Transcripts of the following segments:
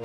Hey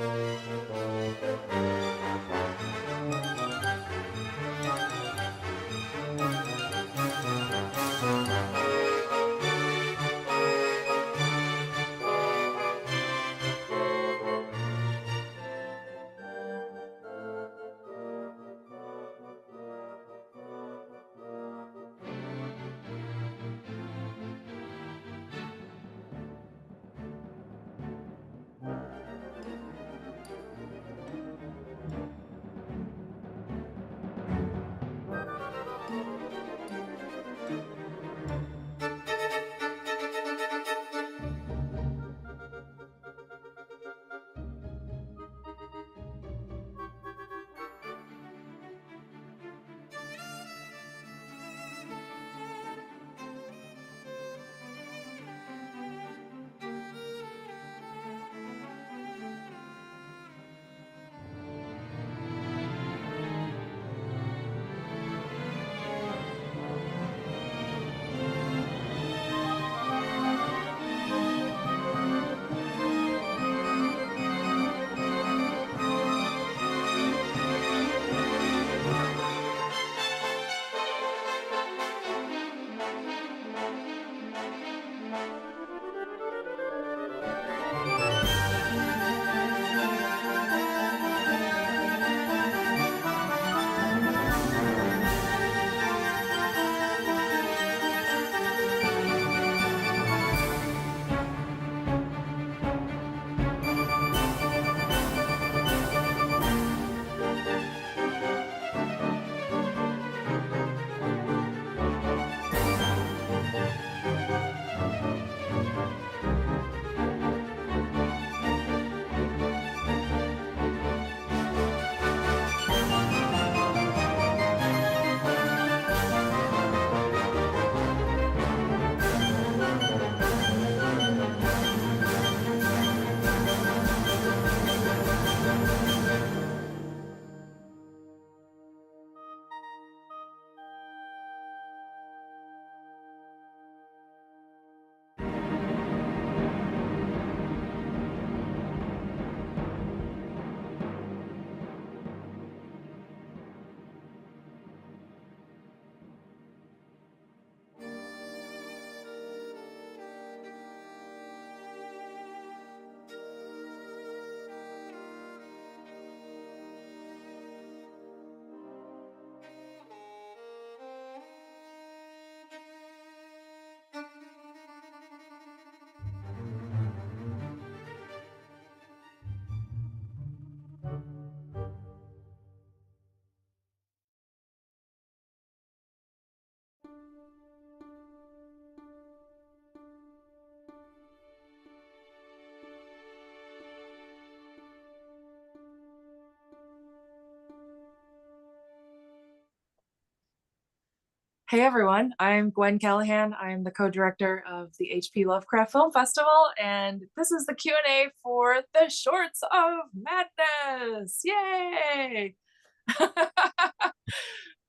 everyone, I'm Gwen Callahan. I'm the co-director of the HP Lovecraft Film Festival, and this is the Q&A for the Shorts of Madness. Yay!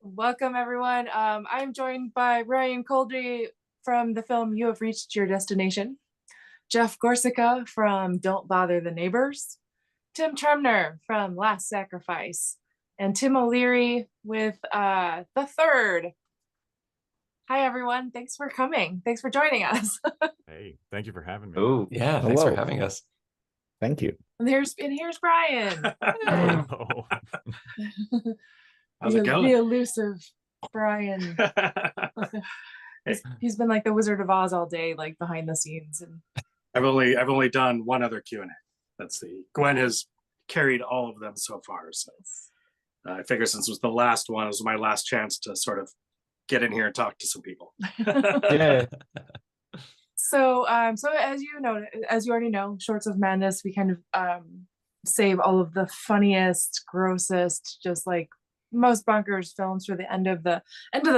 Welcome everyone. I'm joined by Ryan Coldry from the film You Have Reached Your Destination, Jeff Gorsica from Don't Bother the Neighbors, Tim Tremner from Last Sacrifice, and Tim O'Leary with The Third. Hi, everyone. Thanks for coming. Thanks for joining us. Hey, thank you for having me. Oh, yeah. Thanks Hello. for having us. Thank you. And here's Brian. Oh. How's it going? The elusive Brian. He's been like the Wizard of Oz all day, like behind the scenes. And I've only done one other Q&A. Let's see. Gwen has carried all of them so far. So I figure since it was the last one, it was my last chance to sort of get in here and talk to some people. Yeah. So as you already know, Shorts of Madness, we kind of save all of the funniest, grossest, just like most bonkers films for the end of the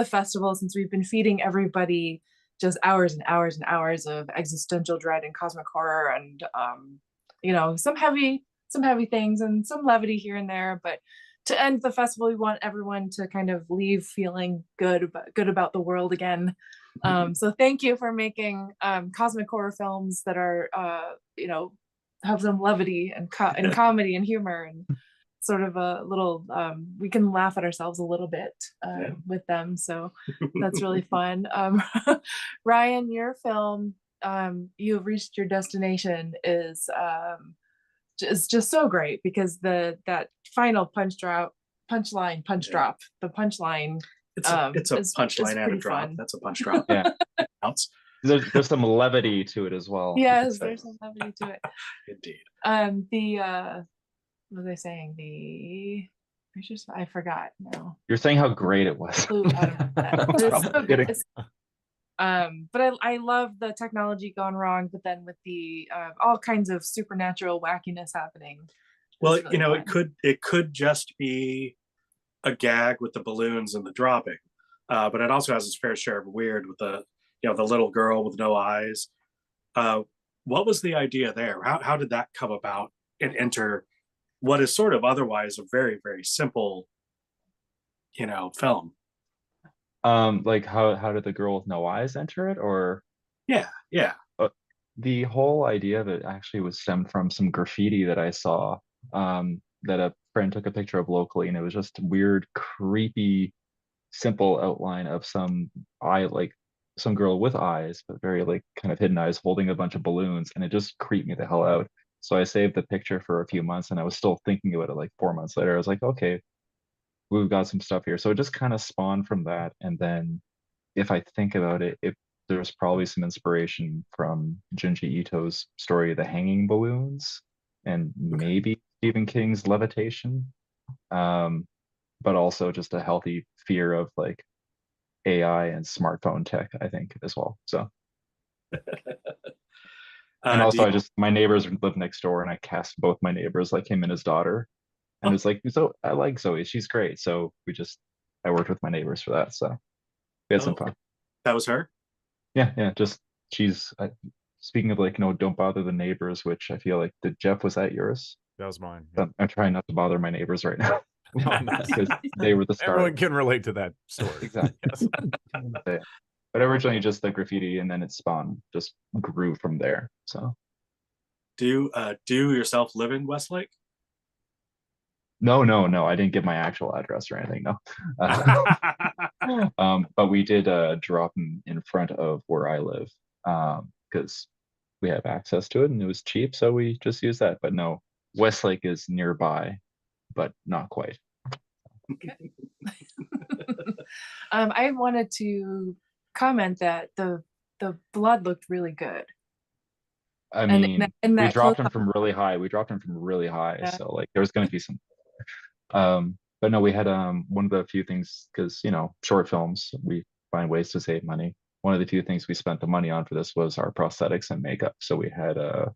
festival, since we've been feeding everybody just hours and hours and hours of existential dread and cosmic horror, and some heavy things and some levity here and there. But to end the festival, we want everyone to kind of leave feeling good about the world again. So thank you for making cosmic horror films that are have some levity and and comedy and humor and sort of a little we can laugh at ourselves a little bit with them, so that's really fun. Ryan, your film, You've Reached Your Destination, is just so great because that final punch drop, the punchline, It's a is punchline and a pretty drop. fun. That's a punch drop. Yeah. Counts. There's some levity to it as well. Yes, there's some levity to it. Indeed. What was I saying? I forgot now. You're saying how great it was. Flew out of my head. It's Probably so kidding. good. But I love the technology gone wrong, but then with the all kinds of supernatural wackiness happening. Well, It's really fun. it could just be a gag with the balloons and the dropping, but it also has its fair share of weird with the the little girl with no eyes. What was the idea there? How did that come about and enter what is sort of otherwise a very, very simple film? Like how did the girl with no eyes enter it? Or Yeah. the whole idea of it actually was stemmed from some graffiti that I saw, that a friend took a picture of locally, and it was just weird, creepy, simple outline of some eye, like some girl with eyes, but very like kind of hidden eyes, holding a bunch of balloons, and it just creeped me the hell out. So I saved the picture for a few months, and I was still thinking about it like 4 months later. I was like, okay, we've got some stuff here. So it just kind of spawned from that. And then if I think about it, there's probably some inspiration from Junji Ito's story, The Hanging Balloons, and maybe Stephen King's Levitation. But also just a healthy fear of like AI and smartphone tech, I think, as well. So, and also my neighbors live next door, and I cast both my neighbors, like him and his daughter. And it's like, so I like Zoe, she's great. So I worked with my neighbors for that. So we had some fun. That was her? Yeah. Just speaking of like, no, don't bother the neighbors, which I feel like, Jeff, was that yours? That was mine. Yeah. I'm trying not to bother my neighbors right now. Because they were the start. Everyone can relate to that story. Exactly. Yes. But originally just the graffiti, and then it just grew from there. So do you yourself live in Westlake? No, I didn't give my actual address or anything. No. But we did drop them in front of where I live, because we have access to it and it was cheap, so we just used that. But no, Westlake is nearby, but not quite. Okay. I wanted to comment that the blood looked really good. I mean, we dropped him up from really high. Yeah. So like there's going to be some. But no, we had one of the few things, because short films, we find ways to save money. One of the few things we spent the money on for this was our prosthetics and makeup. So we had a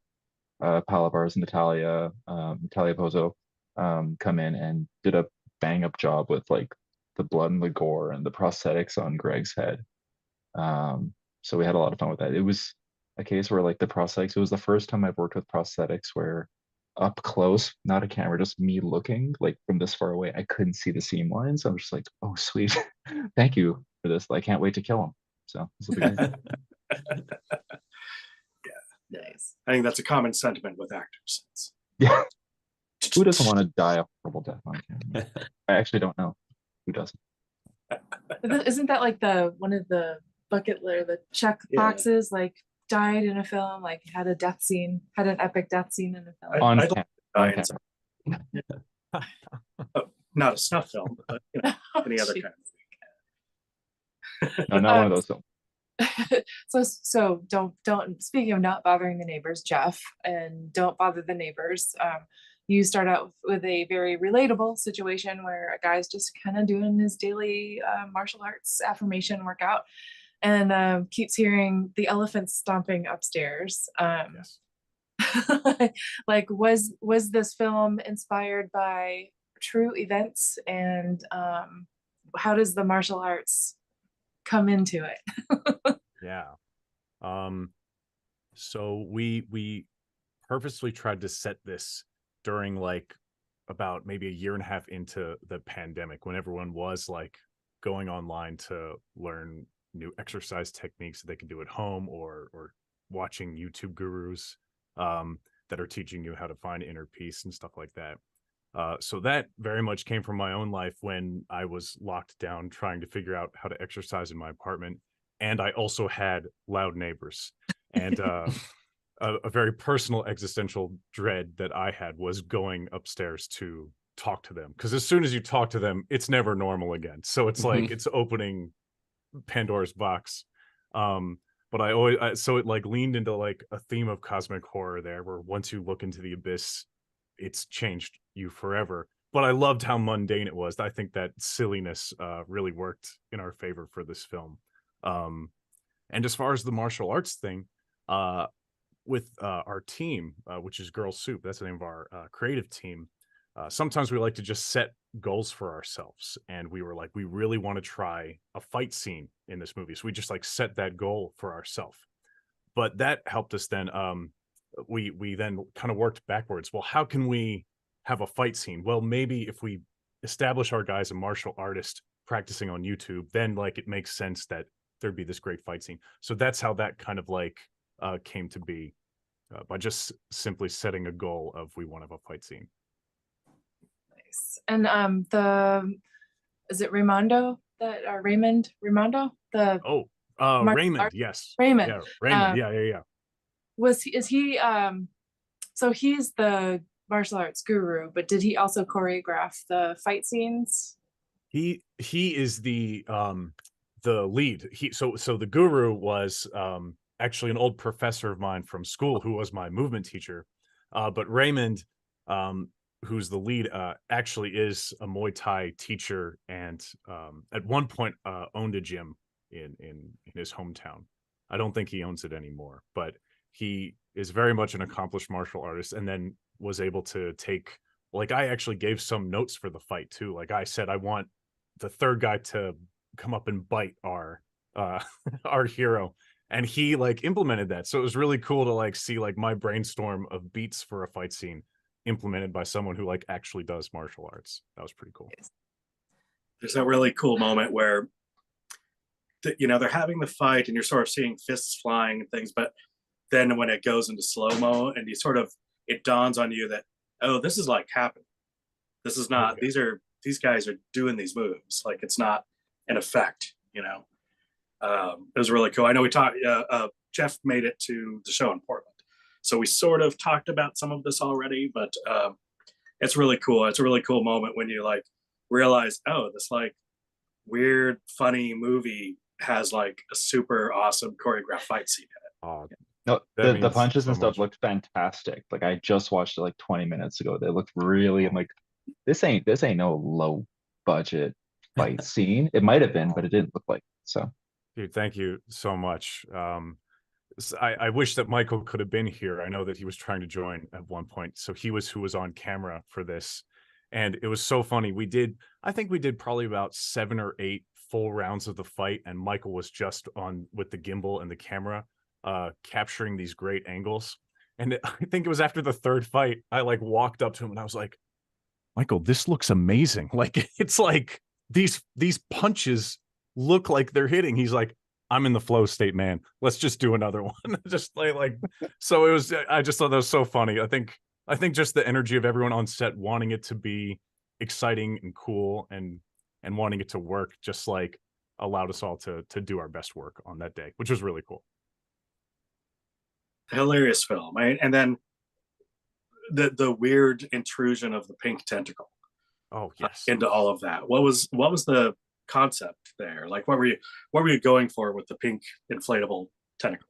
pal of ours, Natalia Pozzo, come in and did a bang up job with like the blood and the gore and the prosthetics on Greg's head. So we had a lot of fun with that. It was a case where like the prosthetics, it was the first time I've worked with prosthetics where up close, not a camera, just me looking like from this far away, I couldn't see the seam lines. I was just like, oh sweet, thank you for this. I can't wait to kill him. So this will be good. Yeah, nice. I think that's a common sentiment with actors. Yeah. Who doesn't want to die a horrible death on camera? I actually don't know who doesn't. Isn't that like one of the bucket or the check boxes, like died in a film, like had an epic death scene in a film? On camera. Not a snuff film, but any other kind of. No, not one of those films. So don't speaking of not bothering the neighbors, Jeff, and don't bother the neighbors. You start out with a very relatable situation where a guy's just kind of doing his daily martial arts affirmation workout, and keeps hearing the elephants stomping upstairs. Yes. Like, was this film inspired by true events, and how does the martial arts come into it? Yeah. So we purposely tried to set this during like about maybe a year and a half into the pandemic, when everyone was like going online to learn new exercise techniques that they can do at home, or watching YouTube gurus. that are teaching you how to find inner peace and stuff like that. So that very much came from my own life when I was locked down trying to figure out how to exercise in my apartment. And I also had loud neighbors. And a very personal existential dread that I had was going upstairs to talk to them. Because as soon as you talk to them, it's never normal again. So it's like it's opening Pandora's box. But so it like leaned into like a theme of cosmic horror there, where once you look into the abyss, it's changed you forever. But I loved how mundane it was. I think that silliness really worked in our favor for this film. And as far as the martial arts thing, with our team, which is Girl Soup, that's the name of our creative team. Sometimes we like to just set goals for ourselves, and we were like, we really want to try a fight scene in this movie, so we just like set that goal for ourselves. But that helped us then. We then kind of worked backwards. Well, how can we have a fight scene? Well, maybe if we establish our guy as a martial artist practicing on YouTube, then like it makes sense that there'd be this great fight scene. So that's how that kind of like came to be, by just simply setting a goal of we want to have a fight scene. Nice. And is it Raimondo that Raimondo? Raymond, art- yes. Raymond. Yeah, Raymond. Yeah. Is he so he's the martial arts guru, but did he also choreograph the fight scenes? He is the lead. So the guru was actually an old professor of mine from school who was my movement teacher. But Raymond, who's the lead, actually is a Muay Thai teacher, and at one point owned a gym in his hometown. I don't think he owns it anymore, but he is very much an accomplished martial artist, and then was able to take, like, I actually gave some notes for the fight too. Like I said, I want the third guy to come up and bite our our hero, and he like implemented that. So it was really cool to like see like my brainstorm of beats for a fight scene implemented by someone who like actually does martial arts. That was pretty cool. There's that really cool moment where they're having the fight and you're sort of seeing fists flying and things, but then when it goes into slow-mo and it dawns on you that, oh, this is like happening. This is not, these guys are doing these moves. Like it's not an effect, It was really cool. I know we talked, Jeff made it to the show in Portland, so we sort of talked about some of this already, but it's really cool. It's a really cool moment when you like realize, oh, this like weird, funny movie has like a super awesome choreographed fight scene in it. Oh, No, the punches and stuff much. looked fantastic. Like I just watched it like 20 minutes ago. They looked really, I'm like, this ain't no low budget fight scene. It might have been, but it didn't look like it. So Dude, thank you so much. I wish that Michael could have been here. I know that he was trying to join at one point. So he was who was on camera for this. And it was so funny. I think we did probably about 7 or 8 full rounds of the fight. And Michael was just on with the gimbal and the camera, capturing these great angles. And I think it was after the third fight, I like walked up to him and I was like, Michael, this looks amazing. Like, it's like these punches look like they're hitting. He's like, I'm in the flow state, man. Let's just do another one. Just like so it was, I just thought that was so funny. I think just the energy of everyone on set wanting it to be exciting and cool and wanting it to work just like allowed us all to do our best work on that day, which was really cool. Hilarious film, right? And then the weird intrusion of the pink tentacle. Oh yes. Into all of that. What was the concept there? Like what were you going for with the pink inflatable tentacle?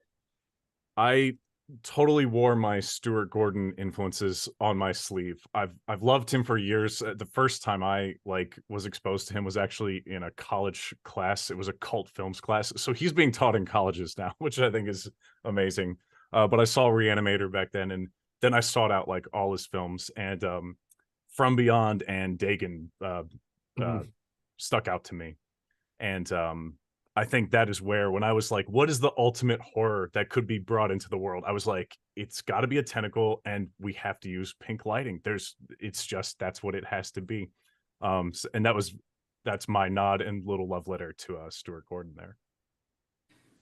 I totally wore my Stuart Gordon influences on my sleeve. I've loved him for years. The first time I like was exposed to him was actually in a college class. It was a cult films class. So he's being taught in colleges now, which I think is amazing. But I saw Reanimator back then, and then I sought out like all his films, and From Beyond and Dagon stuck out to me. And I think that is where, when I was like, what is the ultimate horror that could be brought into the world? I was like, it's got to be a tentacle, and we have to use pink lighting. It's just, that's what it has to be. And that's my nod and little love letter to Stuart Gordon there.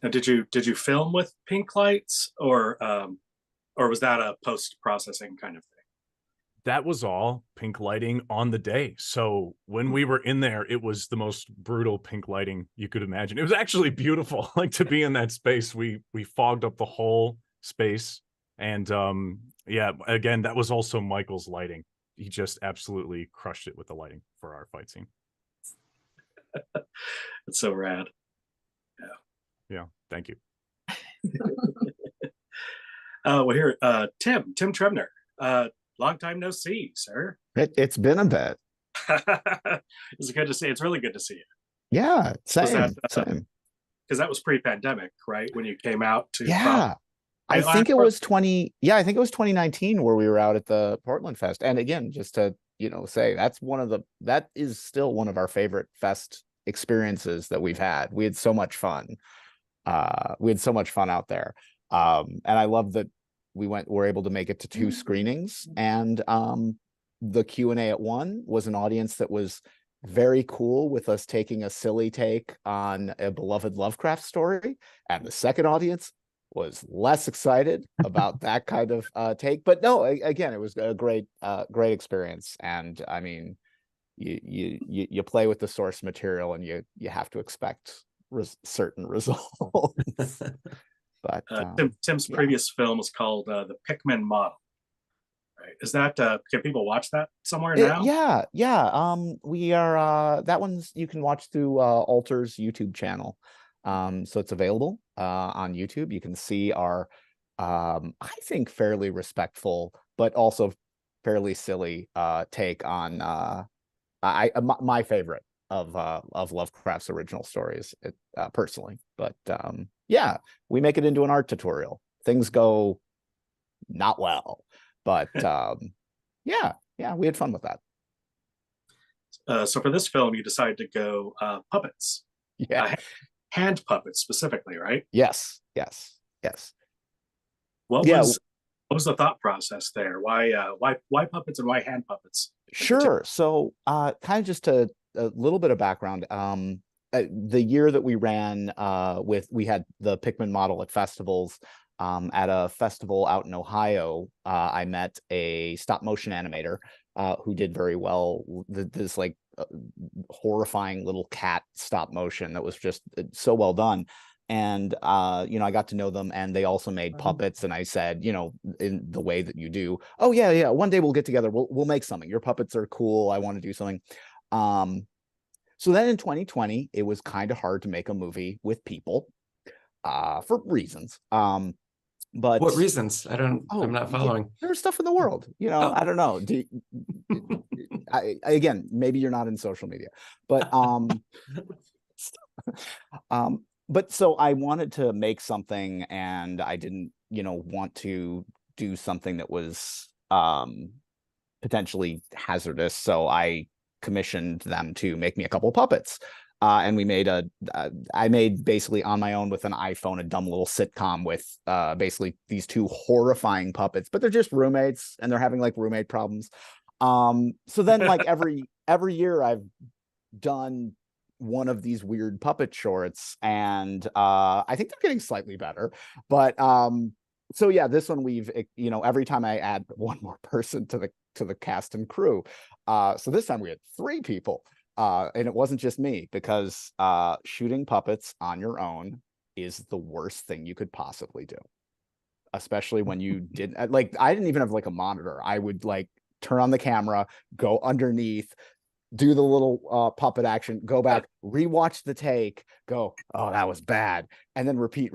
Now, did you film with pink lights, or Or was that a post-processing kind of thing? That was all pink lighting on the day. So when we were in there, it was the most brutal pink lighting you could imagine. It was actually beautiful, like to be in that space. We fogged up the whole space. And yeah, again, that was also Michael's lighting. He just absolutely crushed it with the lighting for our fight scene. It's so rad. Yeah, thank you. Well, here, Tim Trebner. Long time no see, sir. It's been a bit. It's good to see. It's really good to see you. Yeah, same, that, same. Because that was pre-pandemic, right? When you came out to Yeah. I think it was 2019 where we were out at the Portland Fest. And again, just to, say that is still one of our favorite fest experiences that we've had. We had so much fun. Out there. And I love that we're able to make it to 2 screenings, and the Q&A at one was an audience that was very cool with us taking a silly take on a beloved Lovecraft story, and the second audience was less excited about that kind of take. But no, again, it was a great experience. And I mean, you play with the source material, and you have to expect certain results. But Tim's previous film was called The Pickman Model. Right? Is that can people watch that somewhere now? Yeah. We are that one's you can watch through Alter's YouTube channel. So it's available on YouTube. You can see our I think fairly respectful but also fairly silly take on my favorite of Lovecraft's original stories, personally. But yeah, we make it into an art tutorial. Things go not well, but yeah, we had fun with that. So for this film, you decided to go puppets. Yeah, hand puppets specifically, right? Yes. What was the thought process there? Why puppets and why hand puppets? Sure. So kind of just a little bit of background. The year that we ran we had the Pickman model at festivals. At a festival out in Ohio, I met a stop motion animator who did very well. This like horrifying little cat stop motion that was just so well done. And I got to know them, and they also made puppets. And I said, in the way that you do, oh yeah, one day we'll get together, we'll make something. Your puppets are cool. I want to do something. So then in 2020, it was kind of hard to make a movie with people for reasons. But what reasons? I'm not following. There's stuff in the world, I don't know. Again, maybe you're not in social media, but but so I wanted to make something, and I didn't, want to do something that was potentially hazardous. So I commissioned them to make me a couple of puppets. And we made I made basically on my own with an iPhone, a dumb little sitcom with basically these 2 horrifying puppets, but they're just roommates, and they're having like roommate problems. So then like every year I've done one of these weird puppet shorts, and I think they're getting slightly better. But so yeah, this one we've every time I add one more person to the cast and crew. So this time we had 3 people. And it wasn't just me, because shooting puppets on your own is the worst thing you could possibly do, especially when you didn't I didn't even have like a monitor. I would like turn on the camera, go underneath, do the little puppet action, go back, rewatch the take, go, oh, that was bad, and then repeat.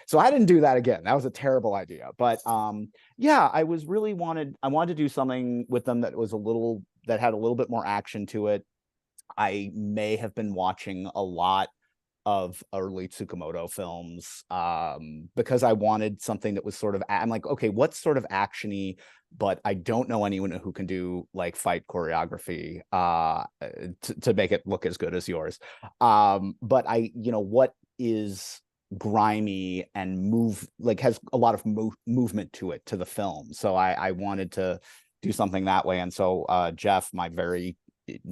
So I didn't do that again. That was a terrible idea. But yeah, I wanted to do something with them that had a little bit more action to it. I may have been watching a lot of early Tsukamoto films because I wanted something that was sort of, I'm like, okay, what's sort of actiony, but I don't know anyone who can do like fight choreography to make it look as good as yours. But what is grimy and has a lot of movement to it, to the film. So I wanted to do something that way. And so Jeff, my very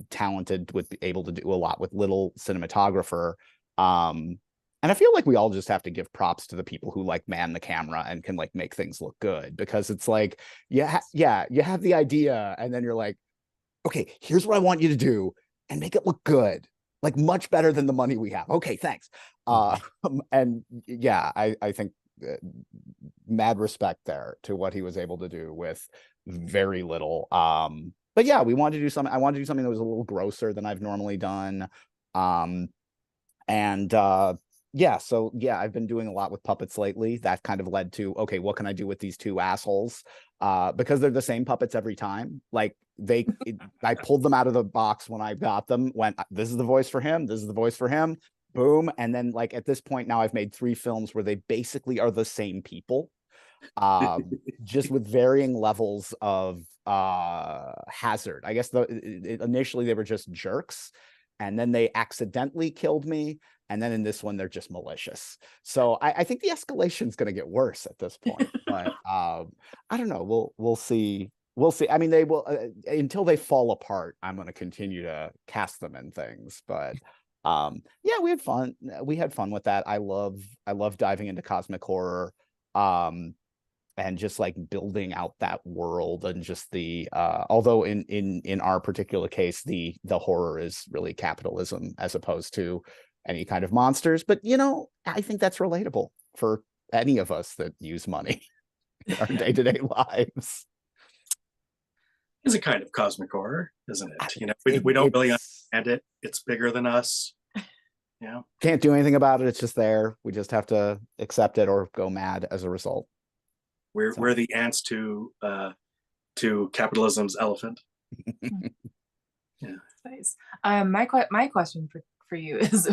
talented, able to do a lot with little cinematographer, And I feel like we all just have to give props to the people who like man the camera and can like make things look good, because it's like, you have the idea and then you're like, okay, here's what I want you to do and make it look good, like much better than the money we have. Okay, thanks. And yeah, I think mad respect there to what he was able to do with very little. But yeah, we wanted to do something. I wanted to do something that was a little grosser than I've normally done. Yeah, so yeah, I've been doing a lot with puppets lately. That kind of led to, okay, what can I do with these two assholes? Because they're the same puppets every time. Like I pulled them out of the box when I got them, went, this is the voice for him, this is the voice for him, boom. And then like at this point now I've made 3 films where they basically are the same people, just with varying levels of hazard. I guess initially they were just jerks, and then they accidentally killed me. And then in this one, they're just malicious. So I think the escalation is going to get worse at this point. But I don't know. We'll see. We'll see. I mean, they will until they fall apart. I'm going to continue to cast them in things. But yeah, we had fun. We had fun with that. I love diving into cosmic horror. And just like building out that world, and just the although in our particular case, the horror is really capitalism as opposed to any kind of monsters. But you know, I think that's relatable for any of us that use money in our day-to-day lives. It's a kind of cosmic horror, isn't it? You know, we don't really understand it. It's bigger than us. Yeah. Can't do anything about it. It's just there. We just have to accept it or go mad as a result. We're the ants to capitalism's elephant. Yeah. Nice. My question for you is,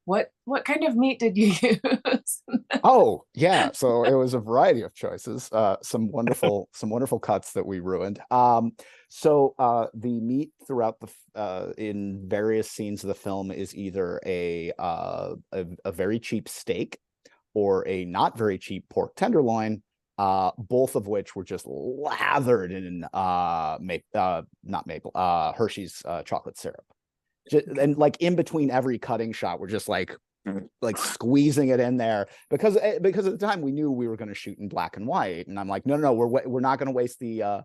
what kind of meat did you use? Oh yeah, so it was a variety of choices. Some wonderful cuts that we ruined. So the meat throughout the in various scenes of the film is either a very cheap steak or a not very cheap pork tenderloin. Both of which were just lathered in Hershey's chocolate syrup. And like in between every cutting shot, we're just like squeezing it in there because at the time we knew we were going to shoot in black and white, and I'm like, no, we're not going to waste the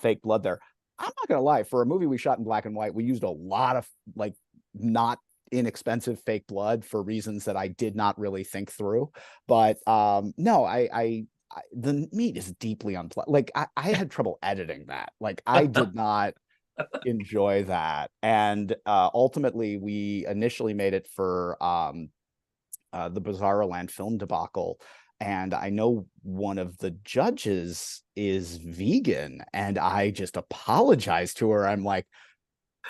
fake blood there. I'm not going to lie, for a movie we shot in black and white, we used a lot of like not inexpensive fake blood for reasons that I did not really think through. But no, the meat is deeply unpleasant. Like I had trouble editing that. Like I did not enjoy that. And ultimately we initially made it for the Bizarro Land film debacle. And I know one of the judges is vegan, and I just apologized to her. I'm like,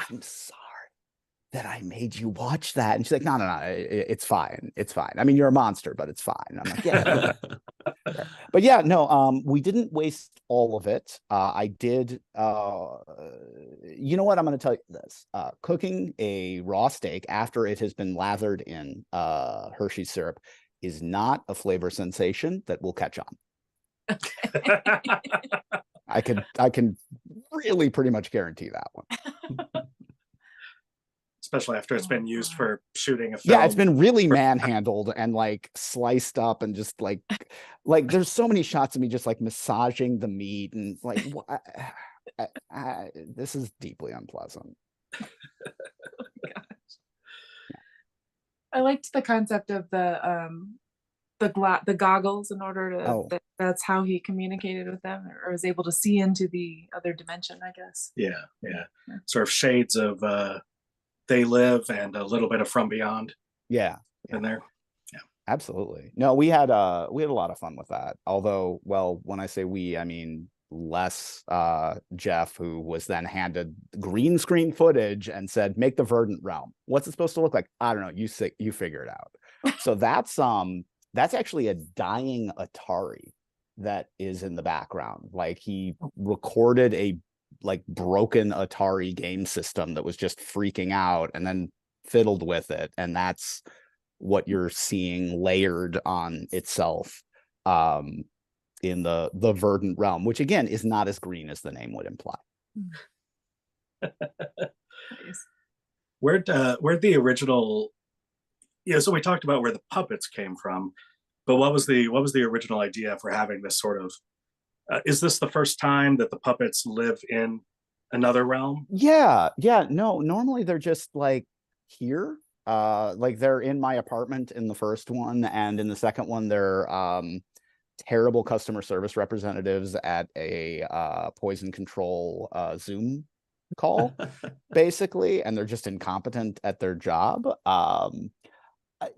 I'm sorry that I made you watch that. And she's like, no, it's fine. It's fine. I mean, you're a monster, but it's fine. I'm like, yeah. But yeah, no, we didn't waste all of it. I did, you know what? I'm going to tell you this. Cooking a raw steak after it has been lathered in Hershey's syrup is not a flavor sensation that will catch on. Okay. I can really pretty much guarantee that one. Especially after it's been used for shooting a film. Yeah, it's been really manhandled and like sliced up, and just like there's so many shots of me just like massaging the meat, and like this is deeply unpleasant. I liked the concept of the goggles in order to that's how he communicated with them, or was able to see into the other dimension, I guess. Yeah. Sort of shades of They Live and a little bit of From Beyond. Yeah. In there. Yeah. Absolutely. No, we had a lot of fun with that. Although, well, when I say we, I mean less Jeff, who was then handed green screen footage and said, make the verdant realm. What's it supposed to look like? I don't know. You figure it out. So that's actually a dying Atari that is in the background. Like he recorded a broken Atari game system that was just freaking out, and then fiddled with it, and that's what you're seeing layered on itself in the verdant realm, which again is not as green as the name would imply. Where'd the original yeah, so we talked about where the puppets came from, but what was the original idea for having this sort of is this the first time that the puppets live in another realm? Yeah, yeah, no, normally they're just like here. Like they're in my apartment in the first one, and in the second one they're terrible customer service representatives at a poison control Zoom call, basically, and they're just incompetent at their job.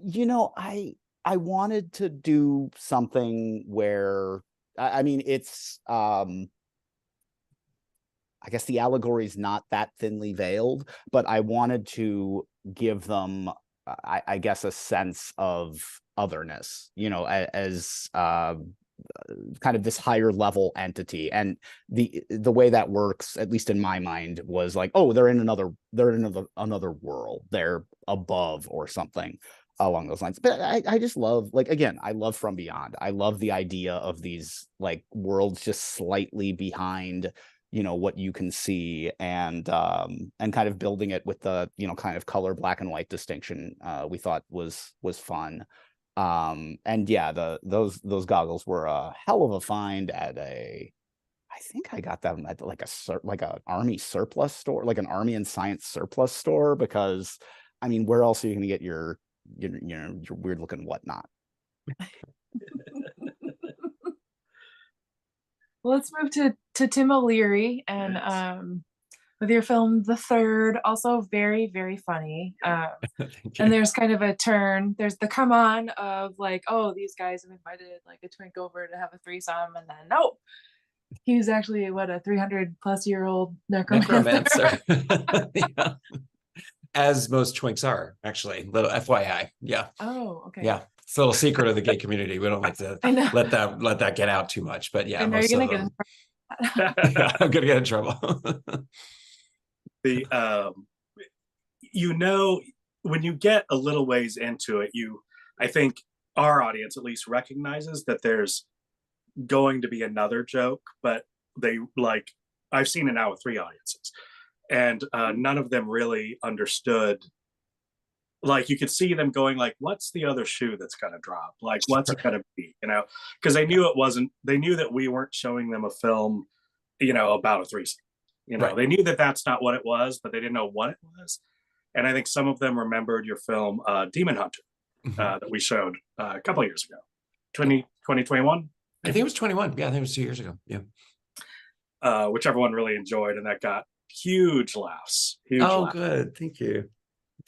You know, I wanted to do something where I mean it's I guess the allegory is not that thinly veiled, but I wanted to give them, I guess, a sense of otherness, you know, as kind of this higher level entity. And the way that works, at least in my mind, was like, oh, they're in another world, they're above or something along those lines. But I just love, like, again, I love From Beyond. I love the idea of these like worlds just slightly behind, you know, what you can see, and kind of building it with the, you know, kind of color black and white distinction we thought was fun. And yeah, those goggles were a hell of a find at I think I got them at like an army surplus store, like an army and science surplus store, because I mean, where else are you going to get your weird looking whatnot? Well, let's move to Tim O'Leary, and Yes. with your film The Third, also very, very funny. Thank And you. there's kind of a turn. There's the come on of like, oh, these guys have invited like a twink over to have a threesome, and then nope, he's actually what, a 300+ year old necromancer. Necromancer. Yeah. As most twinks are, actually. Little FYI. Yeah. Oh, okay. Yeah. It's a little secret of the gay community. We don't like to I know. let that get out too much. But yeah, I know most you're of gonna get them. in Yeah, I'm gonna get in trouble. The you know, when you get a little ways into it, I think our audience at least recognizes that there's going to be another joke, but they like, I've seen it now with 3 audiences, and none of them really understood. Like, you could see them going like, what's the other shoe that's gonna drop, like what's it gonna be, you know, because they knew it wasn't, they knew that we weren't showing them a film, you know, about a threesome, you know. Right. They knew that that's not what it was, but they didn't know what it was. And I think some of them remembered your film Demon Hunter that we showed a couple of years ago, 2021. I think it was 21. Yeah, I think it was 2 years ago. Yeah. Which everyone really enjoyed, and that got huge laughs. Huge Oh, laughs. good. Thank you.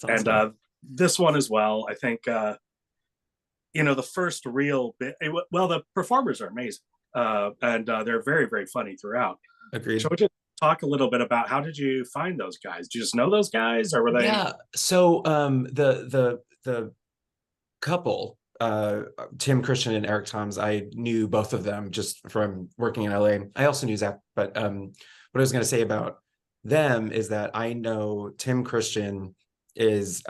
That's awesome. And this one as well. I think you know, the first real bit. Well, the performers are amazing, and they're very, very funny throughout. Agreed. So we just talk a little bit about, how did you find those guys? Do you just know those guys, or were they? Yeah. So the couple, Tim Christian and Eric Toms, I knew both of them just from working in LA. I also knew Zach, but what I was going to say about them is that I know Tim Christian is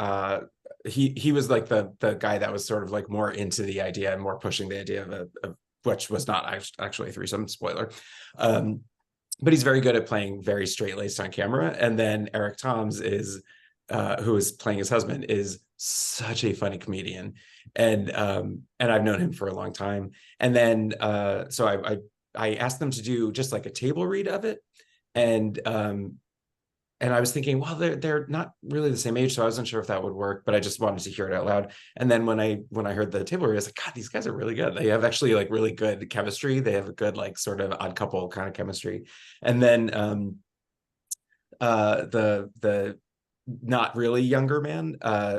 he was like the guy that was sort of like more into the idea and more pushing the idea of which was not actually a threesome, spoiler. But he's very good at playing very straight-laced on camera. And then Eric Toms is who is playing his husband, is such a funny comedian, and I've known him for a long time. And then so I asked them to do just like a table read of it, and I was thinking, well, they're not really the same age, so I wasn't sure if that would work, but I just wanted to hear it out loud. And then when I heard the table read, I was like, God, these guys are really good. They have actually like really good chemistry. They have a good like sort of odd couple kind of chemistry. And then the not really younger man,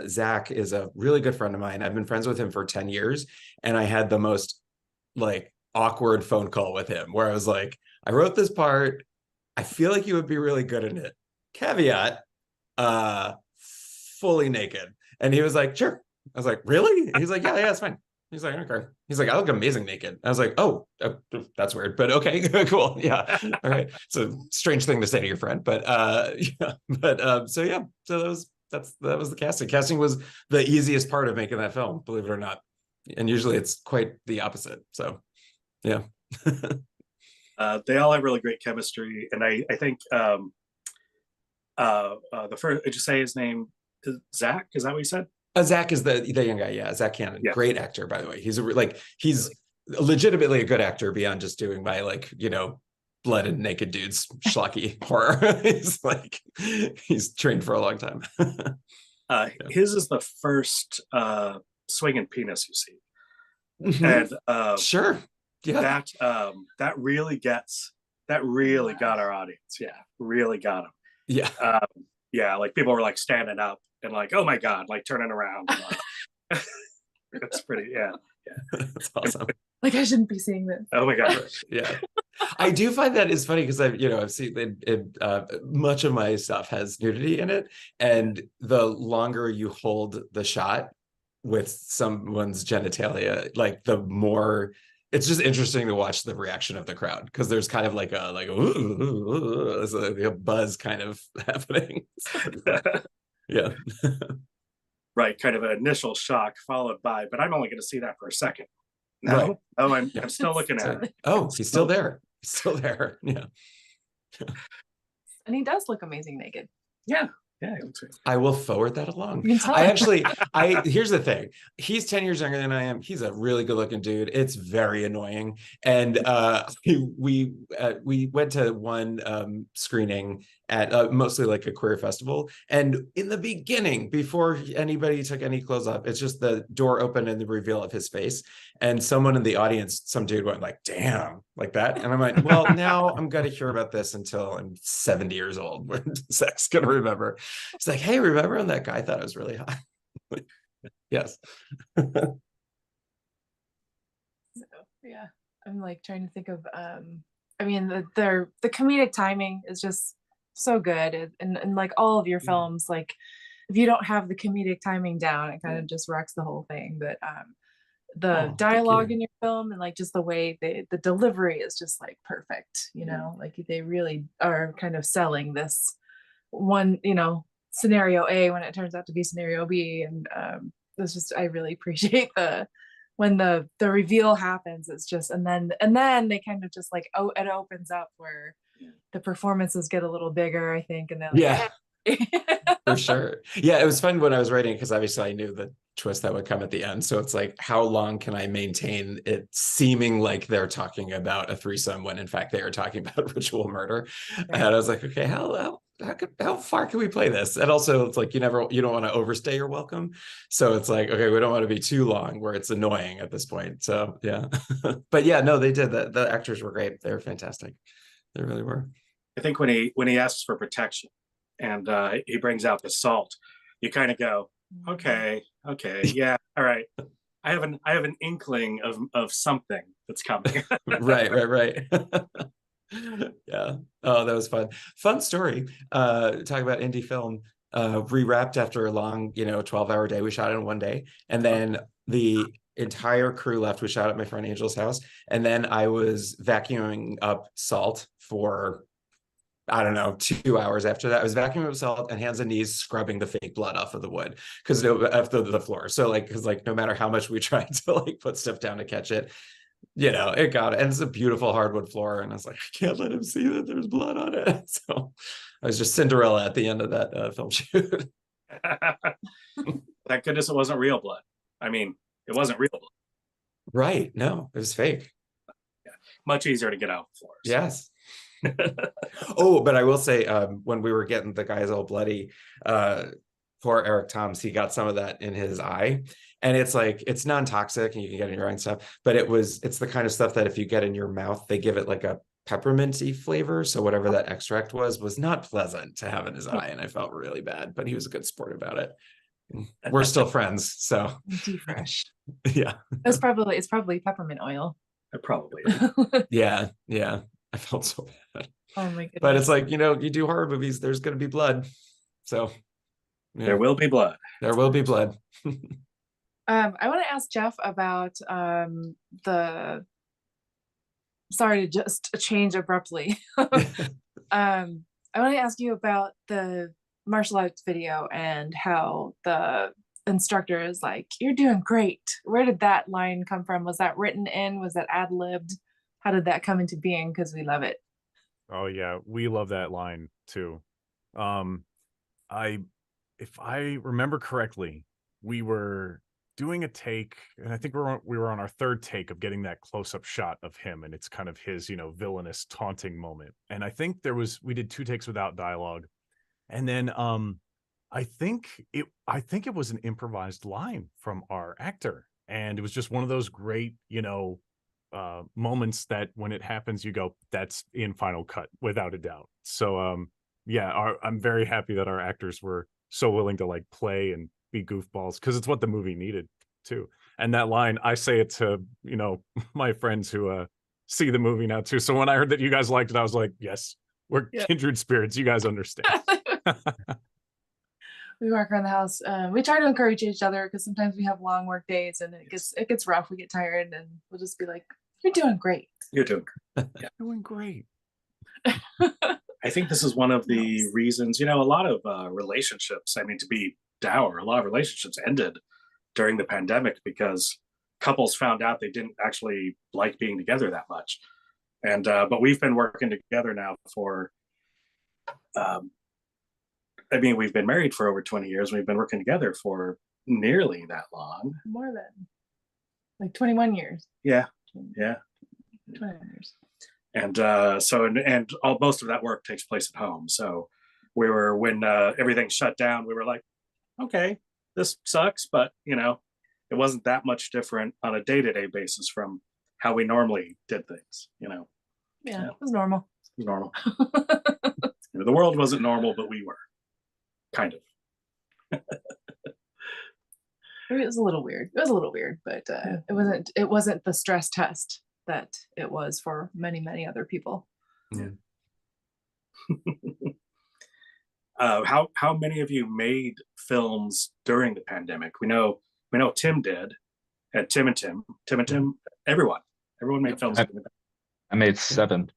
Zach, is a really good friend of mine. I've been friends with him for 10 years, and I had the most like awkward phone call with him where I was like, I wrote this part. I feel like you would be really good in it. Caveat, fully naked. And he was like, sure. I was like, really? And he's like, yeah, it's fine. He's like, okay. He's like, I look amazing naked. I was like, oh, that's weird, but okay, cool. Yeah. All right. It's a strange thing to say to your friend, but yeah. But so yeah, so that was the casting. Casting was the easiest part of making that film, believe it or not. And usually it's quite the opposite. So yeah. They all have really great chemistry, and I think the first, did you say his name is Zach? Is that what you said? Zach is the young guy. Yeah, Zach Cannon, Yeah. great actor, by the way. He's legitimately a good actor beyond just doing my blood and naked dudes schlocky horror. He's trained for a long time. His is the first swinging penis you see, Mhm. and Sure, yeah, that really got our audience. Yeah, really got them. yeah. Yeah, like people were like standing up and like, oh my god, like turning around. It's pretty, yeah. That's awesome. Like, I shouldn't be seeing this. Oh my god. Yeah, I do find that is funny because I've seen much of my stuff has nudity in it, and the longer you hold the shot with someone's genitalia, like the more it's just interesting to watch the reaction of the crowd, because there's kind of like a there's a buzz kind of happening. Yeah. Right, kind of an initial shock followed by, but I'm only going to see that for a second. No, Right. oh, I'm still looking at it. Oh, he's still there. He's still there. Yeah. And he does look amazing naked. Yeah, yeah. It looks great. I will forward that along. You can tell him. Here's the thing. He's 10 years younger than I am. He's a really good looking dude. It's very annoying. And we went to one screening at mostly like a queer festival. And in the beginning, before anybody took any clothes off, it's just the door opened and the reveal of his face. And someone in the audience, some dude went like, damn, like that. And I'm like, well, now I'm going to hear about this until I'm 70 years old, when Zach's going to remember. It's like, hey, remember when that guy thought it was really hot? Yes. So, yeah, I'm like trying to think of I mean the comedic timing is just so good, and like all of your films, like if you don't have the comedic timing down, it kind of just wrecks the whole thing. But the dialogue in your film and like just the way the delivery is just like perfect, like they really are kind of selling this one, scenario A when it turns out to be scenario B. And it's just, I really appreciate when the reveal happens. It's just, and then they kind of just like, oh, it opens up where the performances get a little bigger, I think. And then for sure. Yeah, it was fun when I was writing, because obviously I knew the twist that would come at the end. So it's like, how long can I maintain it seeming like they're talking about a threesome when in fact they are talking about ritual murder? Right. And I was like, okay, how far can we play this? And also it's like you don't want to overstay your welcome. So it's like, okay, we don't want to be too long where it's annoying at this point. So yeah. But yeah, no, they did that. The actors were great. They were fantastic. They really were. I think when he asks for protection and he brings out the salt, you kind of go, okay, yeah, all right. I have an inkling of something that's coming. Right. Yeah. Oh, that was fun story. Talking about indie film, rewrapped after a long 12-hour day. We shot it in one day, and then the entire crew left. We shot at my friend Angel's house, and then I was vacuuming up salt for, I don't know, 2 hours after that. I was vacuuming up salt and hands and knees scrubbing the fake blood off of the wood, because after the floor. So because no matter how much we tried to put stuff down to catch it, it got it. And it's a beautiful hardwood floor. And I was like, I can't let him see that there's blood on it. So I was just Cinderella at the end of that film shoot. Thank goodness it wasn't real blood. I mean, it wasn't real blood. Right. No, it was fake. Yeah. Much easier to get out floors. Yes. Oh, but I will say, when we were getting the guys all bloody, poor Eric Toms, he got some of that in his eye, and it's like, it's non-toxic and you can get it in your eye and stuff, but it's the kind of stuff that if you get in your mouth, they give it like a pepperminty flavor. So whatever that extract was not pleasant to have in his eye, and I felt really bad, but he was a good sport about it. We're still friends, so fresh. Yeah, it's probably peppermint oil. It probably yeah I felt so bad. Oh my goodness. But it's like, you do horror movies, there's going to be blood. So yeah. There will be blood. There will be blood. I want to ask Jeff about sorry to just change abruptly. I want to ask you about the martial arts video and how the instructor is like, you're doing great. Where did that line come from? Was that written in? Was that ad-libbed? How did that come into being? Because we love it. Oh yeah, we love that line too. If I remember correctly, we were doing a take, and I think we were on our third take of getting that close-up shot of him, and it's kind of his, you know, villainous taunting moment. And I think we did 2 takes without dialogue. And then I think it was an improvised line from our actor. And it was just one of those great, you know, moments that when it happens, you go, that's in Final Cut without a doubt. So yeah, I'm very happy that our actors were so willing to like play and be goofballs, because it's what the movie needed too. And that line, I say it to, you know, my friends who see the movie now too. So when I heard that you guys liked it, I was like, yes, we're kindred spirits. You guys understand. We work around the house. We try to encourage each other, because sometimes we have long work days and it gets rough. We get tired, and we'll just be like, "You're doing great. You're doing Doing great." I think this is one of the reasons, you know, a lot of relationships, I mean, to be dour, a lot of relationships ended during the pandemic because couples found out they didn't actually like being together that much. And but we've been working together now for I mean, we've been married for over 20 years. We've been working together for nearly that long. More than like 21 years. Yeah. 21 years. And and all most of that work takes place at home. So when everything shut down, we were like, okay, this sucks, but you know, it wasn't that much different on a day-to-day basis from how we normally did things, you know. Yeah, it was normal. It was normal. You know, the world wasn't normal, but we were kind of. It was a little weird. It was a little weird, but it wasn't the stress test that it was for many, many other people. Yeah. How many of you made films during the pandemic? We know Tim did. Had Tim and Tim. Everyone made films. I made 7.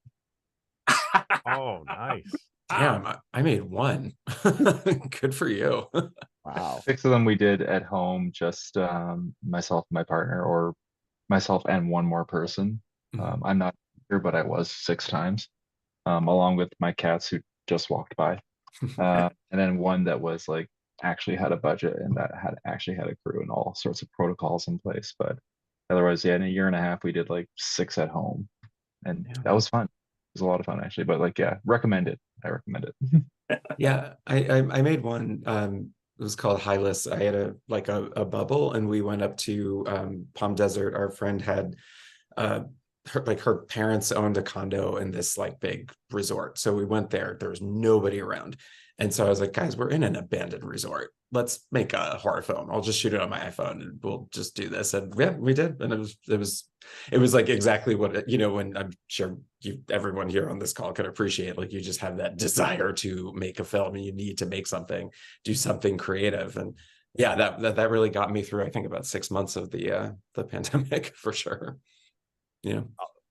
Oh, nice. Damn, I made 1. Good for you. Wow. 6 of them we did at home, just myself, my partner, or myself and one more person. I'm not here, but I was 6 times, along with my cats who just walked by. And then one that was like actually had a budget and that had actually had a crew and all sorts of protocols in place. But otherwise, yeah, in a year and a half, we did like 6 at home, and that was fun. It was a lot of fun actually. But like, yeah, recommend it. I recommend it. Yeah, I made one. It was called Highless. I had a bubble, and we went up to Palm Desert. Our friend had her parents owned a condo in this like big resort. So we went there. There was nobody around. And so I was like, guys, we're in an abandoned resort. Let's make a horror film. I'll just shoot it on my iPhone and we'll just do this. And yeah, we did. And it was like exactly what, you know, when I'm sure everyone here on this call can appreciate, like you just have that desire to make a film and you need to make something, do something creative. And yeah, that really got me through, I think, about 6 months of the pandemic for sure. Yeah.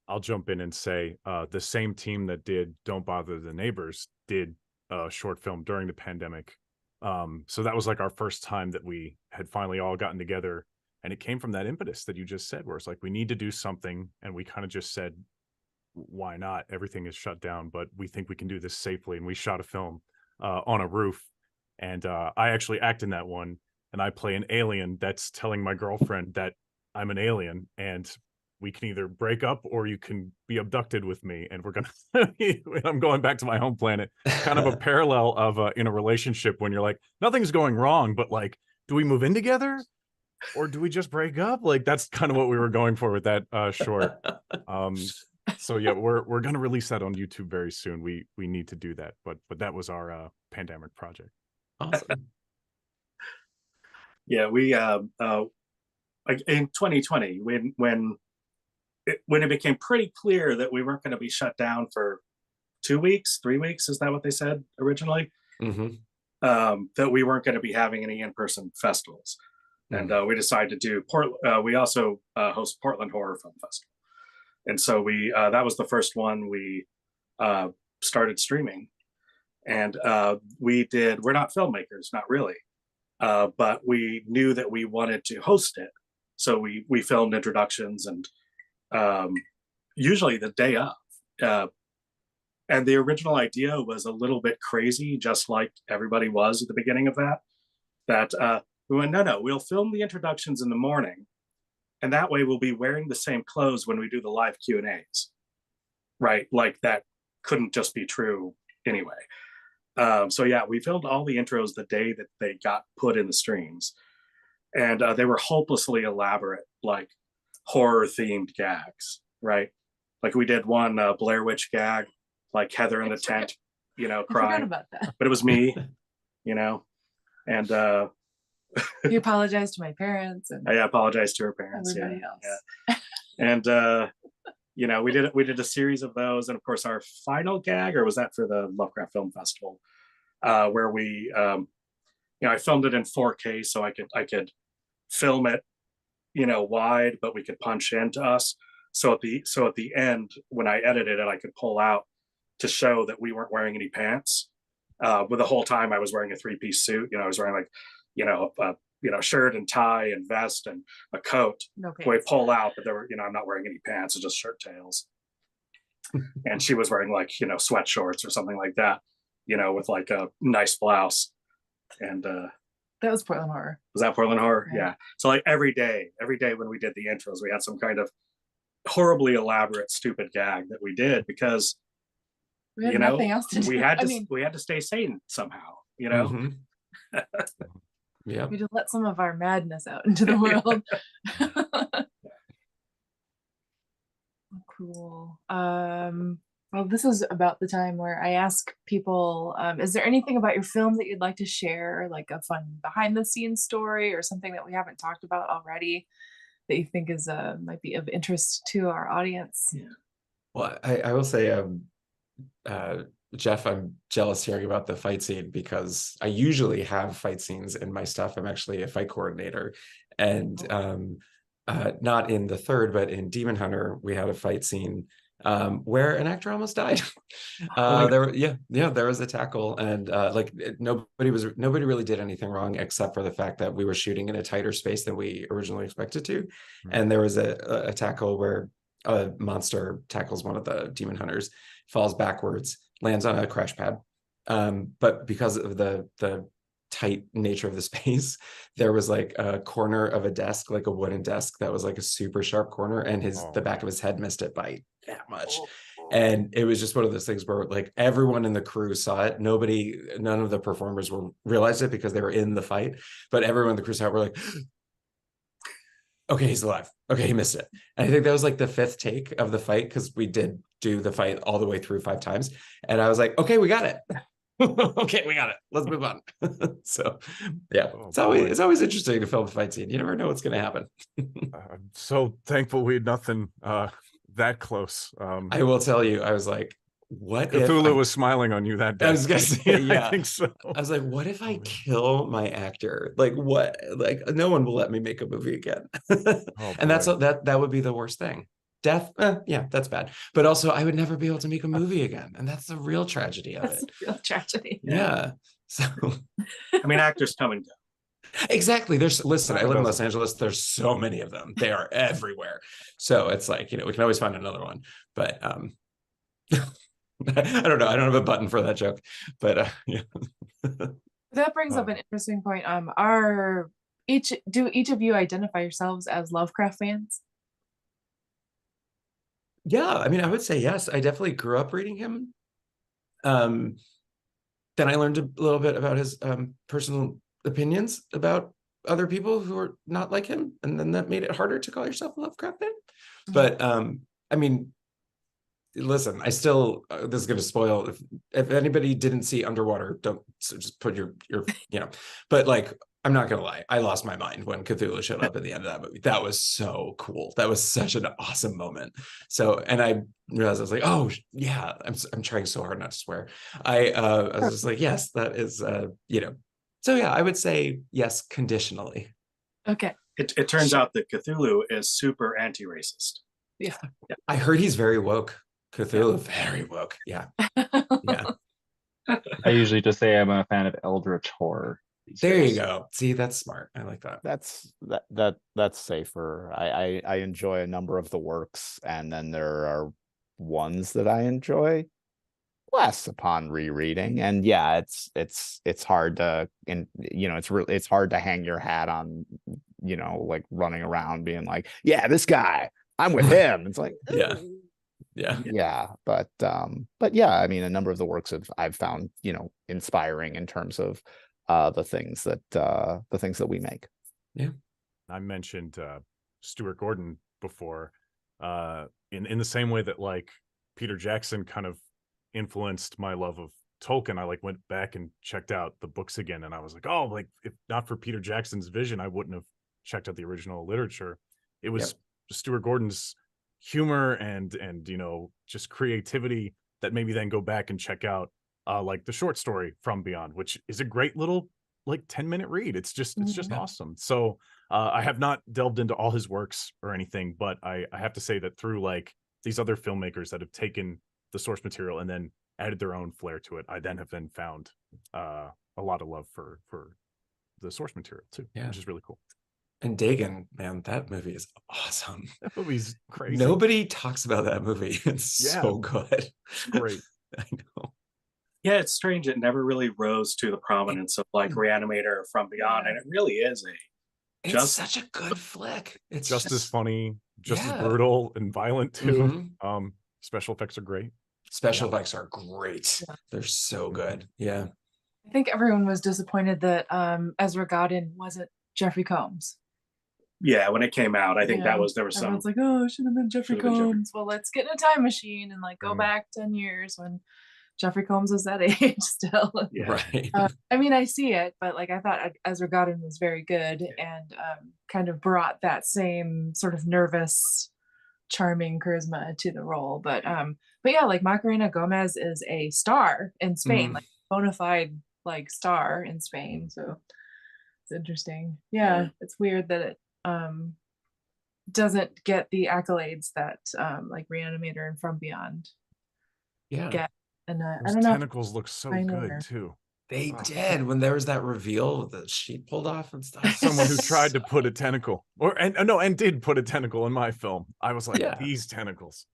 I'll jump in and say the same team that did Don't Bother the Neighbors did a short film during the pandemic. So that was like our first time that we had finally all gotten together, and it came from that impetus that you just said, where it's like we need to do something, and we kind of just said, why not? Everything is shut down, but we think we can do this safely. And we shot a film on a roof, and I actually act in that one, and I play an alien that's telling my girlfriend that I'm an alien, and we can either break up or you can be abducted with me, and we're gonna I'm going back to my home planet. Kind of a parallel of in a relationship when you're like, nothing's going wrong, but like, do we move in together or do we just break up? Like that's kind of what we were going for with that short. So yeah, we're gonna release that on YouTube very soon. We need to do that, but that was our pandemic project. Awesome. Yeah, we like in 2020 when it became pretty clear that we weren't going to be shut down for 2 weeks, 3 weeks, is that what they said originally? That we weren't going to be having any in-person festivals. And we decided to do we also host Portland Horror Film Festival. And so that was the first one we started streaming. And we're not filmmakers, not really. But we knew that we wanted to host it. So we filmed introductions and usually the day of. And the original idea was a little bit crazy, just like everybody was at the beginning of that We went, no, we'll film the introductions in the morning, and that way we'll be wearing the same clothes when we do the live Q&As, right? Like that couldn't just be true anyway. So yeah, we filmed all the intros the day that they got put in the streams, and they were hopelessly elaborate, like horror themed gags, right? Like we did one Blair Witch gag, like Heather in the tent, you know, I forgot crying, about that. but it was me, you know, and You apologize to my parents and I apologize to her parents. everybody Yeah, else. yeah. And you know, we did a series of those, and of course our final gag, or was that for the Lovecraft Film Festival, where we you know, I filmed it in 4K so I could film it, you know, wide, but we could punch into us. So at the end, when I edited it, I could pull out to show that we weren't wearing any pants. But the whole time I was wearing a 3-piece suit. You know, I was wearing like, you know, shirt and tie and vest and a coat. No We pants. pull out, but there were, you know, I'm not wearing any pants, it's just shirt tails. And she was wearing like, you know, sweat shorts or something like that, you know, with like a nice blouse. And That was Portland Horror. was that Portland Horror? Yeah. Yeah. So like every day when we did the intros, we had some kind of horribly elaborate, stupid gag that we did because, We had you know, nothing else to do. we had I to mean, we had to stay sane somehow, you know. Mhm. Yeah. we just let some of our madness out into the world. Cool. Well, this is about the time where I ask people, is there anything about your film that you'd like to share, like a fun behind the scenes story or something that we haven't talked about already that you think is might be of interest to our audience? Well, I will say, Jeff, I'm jealous hearing about the fight scene because I usually have fight scenes in my stuff. I'm actually a fight coordinator, and not in the third, but in Demon Hunter, we had a fight scene where an actor almost died. There was a tackle, and nobody really did anything wrong except for the fact that we were shooting in a tighter space than we originally expected to, and there was a tackle where a monster tackles one of the demon hunters, falls backwards, lands on a crash pad, but because of the tight nature of the space, there was like a corner of a desk, like a wooden desk that was like a super sharp corner, and the back of his head missed it by that much. And it was just one of those things where like everyone in the crew saw it. None of the performers realized it because they were in the fight, but everyone in the crew saw it. We're like, okay, he's alive. Okay, he missed it. And I think that was like the 5th take of the fight, because we did do the fight all the way through 5 times. And I was like, okay, we got it. Okay, we got it. Let's move on. So yeah, it's always interesting to film a fight scene. You never know what's going to happen. I'm so thankful we had nothing that close. I will tell you, I was like, what Cthulhu was smiling on you that day. I was gonna say, yeah. I think so. I was like, what if I kill my actor? Like what? Like no one will let me make a movie again. And that would be the worst thing. Death, yeah, that's bad. But also I would never be able to make a movie again. And that's the real tragedy of That's it. a real tragedy. Yeah. So I mean, actors come and go. exactly. Listen, I live in Los Angeles. There's so many of them. They are everywhere. So it's like, you know, we can always find another one. But I don't know. I don't have a button for that joke, but yeah. That brings up an interesting point. Do each of you identify yourselves as Lovecraft fans? Yeah, I mean, I would say yes. I definitely grew up reading him. Then I learned a little bit about his personal opinions about other people who are not like him, and then that made it harder to call yourself a Lovecraft fan. But I mean, listen, I still this is going to spoil if anybody didn't see Underwater, don't just put your you know, but like I'm not gonna lie, I lost my mind when Cthulhu showed up at the end of that movie. That was so cool. That was such an awesome moment. So, and I realized I was like, oh yeah, I'm trying so hard not to swear. I was just like, yes, that is you know. So yeah, I would say yes, conditionally. Okay. It turns out that Cthulhu is super anti-racist. Yeah. I heard he's very woke. Cthulhu, very woke. Yeah. Yeah. I usually just say I'm a fan of eldritch horror. There you go. See, that's smart. I like that. That's safer. I enjoy a number of the works, and then there are ones that I enjoy. less upon rereading. And yeah, it's hard to, and it's hard to hang your hat on, like running around being like, yeah, this guy, I'm with him. It's like, Yeah. Yeah. yeah, but yeah, I mean, a number of the works I've found, inspiring in terms of the things that we make. Yeah. I mentioned Stuart Gordon before, in the same way that like Peter Jackson kind of influenced my love of Tolkien. I like went back and checked out the books again, and I was like, oh, like if not for Peter Jackson's vision, I wouldn't have checked out the original literature. It was Stuart Gordon's humor and just creativity that made me then go back and check out like the short story From Beyond, which is a great little like 10-minute read. It's just awesome. So I have not delved into all his works or anything, but I have to say that through like these other filmmakers that have taken the source material and then added their own flair to it, I then have found a lot of love for the source material too, which is really cool. And Dagon, man, that movie is awesome. That movie's crazy. Nobody talks about that movie. It's so good. Great. I know. Yeah, it's strange. It never really rose to the prominence of like Reanimator or From Beyond, and it really is it's such a good flick. It's just as funny, just as brutal and violent too. Special effects are great. Special effects are great. They're so good. Yeah. I think everyone was disappointed that Ezra Godin wasn't Jeffrey Combs. Yeah, when it came out, I think there was some. Everyone's like, oh, it should have been Jeffrey Combs. Well, let's get in a time machine and like go back 10 years when Jeffrey Combs was that age still. Right. I mean, I see it, but like I thought Ezra Godin was very good and kind of brought that same sort of nervous, charming charisma to the role. But yeah, like Macarena Gomez is a star in Spain, like bona fide like star in Spain. So it's interesting. Yeah, it's weird that it doesn't get the accolades that like Reanimator and From Beyond get. And I don't know. Tentacles look so good too. They did when there was that reveal with the sheet pulled off and stuff. Someone who tried to put a tentacle, and did put a tentacle in my film. I was like, these tentacles,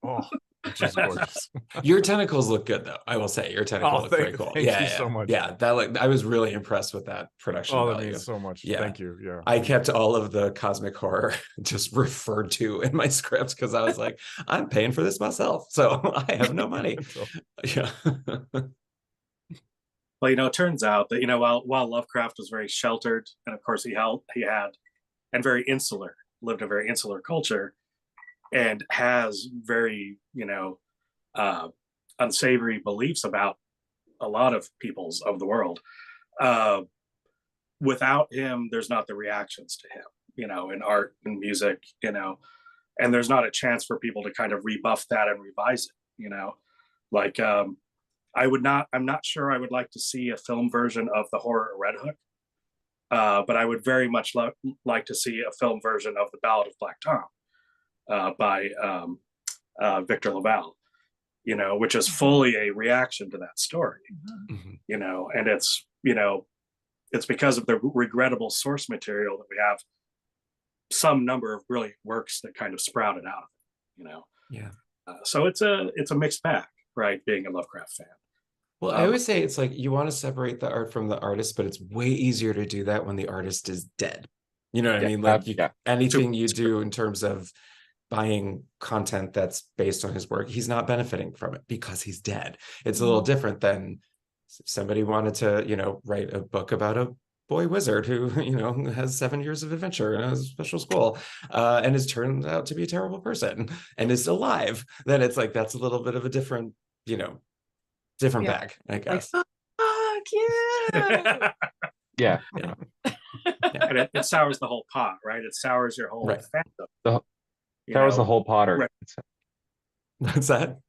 which is gorgeous. Your tentacles look good though. I will say your tentacles look very cool. Thank you so much. Yeah, I was really impressed with that production. Oh, that means so much. Yeah. Thank you. Yeah, I kept all of the cosmic horror just referred to in my script because I was like, I'm paying for this myself, so I have no money. Yeah. Well, it turns out that while Lovecraft was very sheltered, and of course he had, and very insular, lived a very insular culture, and has very unsavory beliefs about a lot of peoples of the world. Without him, there's not the reactions to him, in art and music, and there's not a chance for people to kind of rebuff that and revise it, like. I'm not sure I would like to see a film version of the horror Red Hook, but I would very much like to see a film version of The Ballad of Black Tom by Victor LaValle, which is fully a reaction to that story, and it's because of the regrettable source material that we have some number of brilliant works that kind of sprouted out of it, so it's a mixed bag, right, being a Lovecraft fan. Well, I always say it's like you want to separate the art from the artist, but it's way easier to do that when the artist is dead. You know what I mean? Like anything you do in terms of buying content that's based on his work, he's not benefiting from it because he's dead. It's a little different than if somebody wanted to, write a book about a boy wizard who, has 7 years of adventure in a special school and has turned out to be a terrible person and is alive. Then it's like, that's a little bit of a different, different bag, I guess. Like, fuck yeah. Yeah. And it sours the whole pot, right? It sours your whole fandom. Sours the whole Potter. Right. What's that?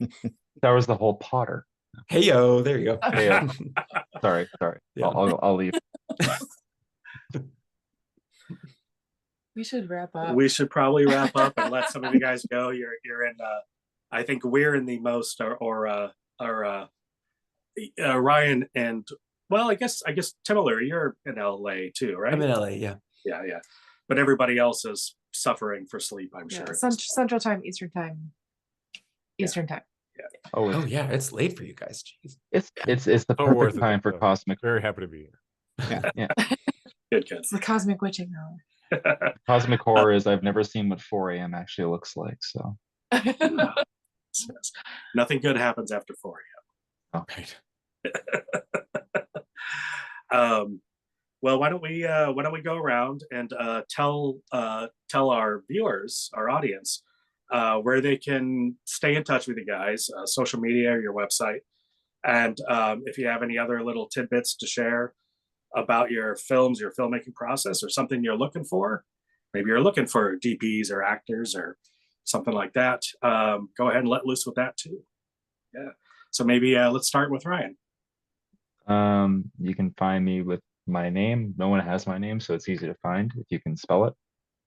Sours the whole Potter. Hey yo, there you go. Hey, sorry. Yeah. I'll leave. We should wrap up. We should probably wrap up and let some of you guys go. You're in. I think we're in the most, or Ryan and I guess Tim O'Leary, you're in LA too, right? I'm in LA, yeah. But everybody else is suffering for sleep, I'm sure. Central time, Eastern time. Oh, Oh yeah, it's late for you guys. Jeez. it's the So worth perfect it, time for though. cosmic Very happy to be here. Good. It's the cosmic witching hour. cosmic horror is I've never seen what 4 a.m. actually looks like. So Yes. Nothing good happens after 4 Right. a.m. Well, why don't we go around and tell our viewers, our audience, where they can stay in touch with you guys, social media, or your website, and if you have any other little tidbits to share about your films, your filmmaking process, or something you're looking for. Maybe you're looking for DPs or actors or something like that. Go ahead and let loose with that too. Yeah. So maybe let's start with Ryan. you can find me with my name. No one has my name, so it's easy to find if you can spell it.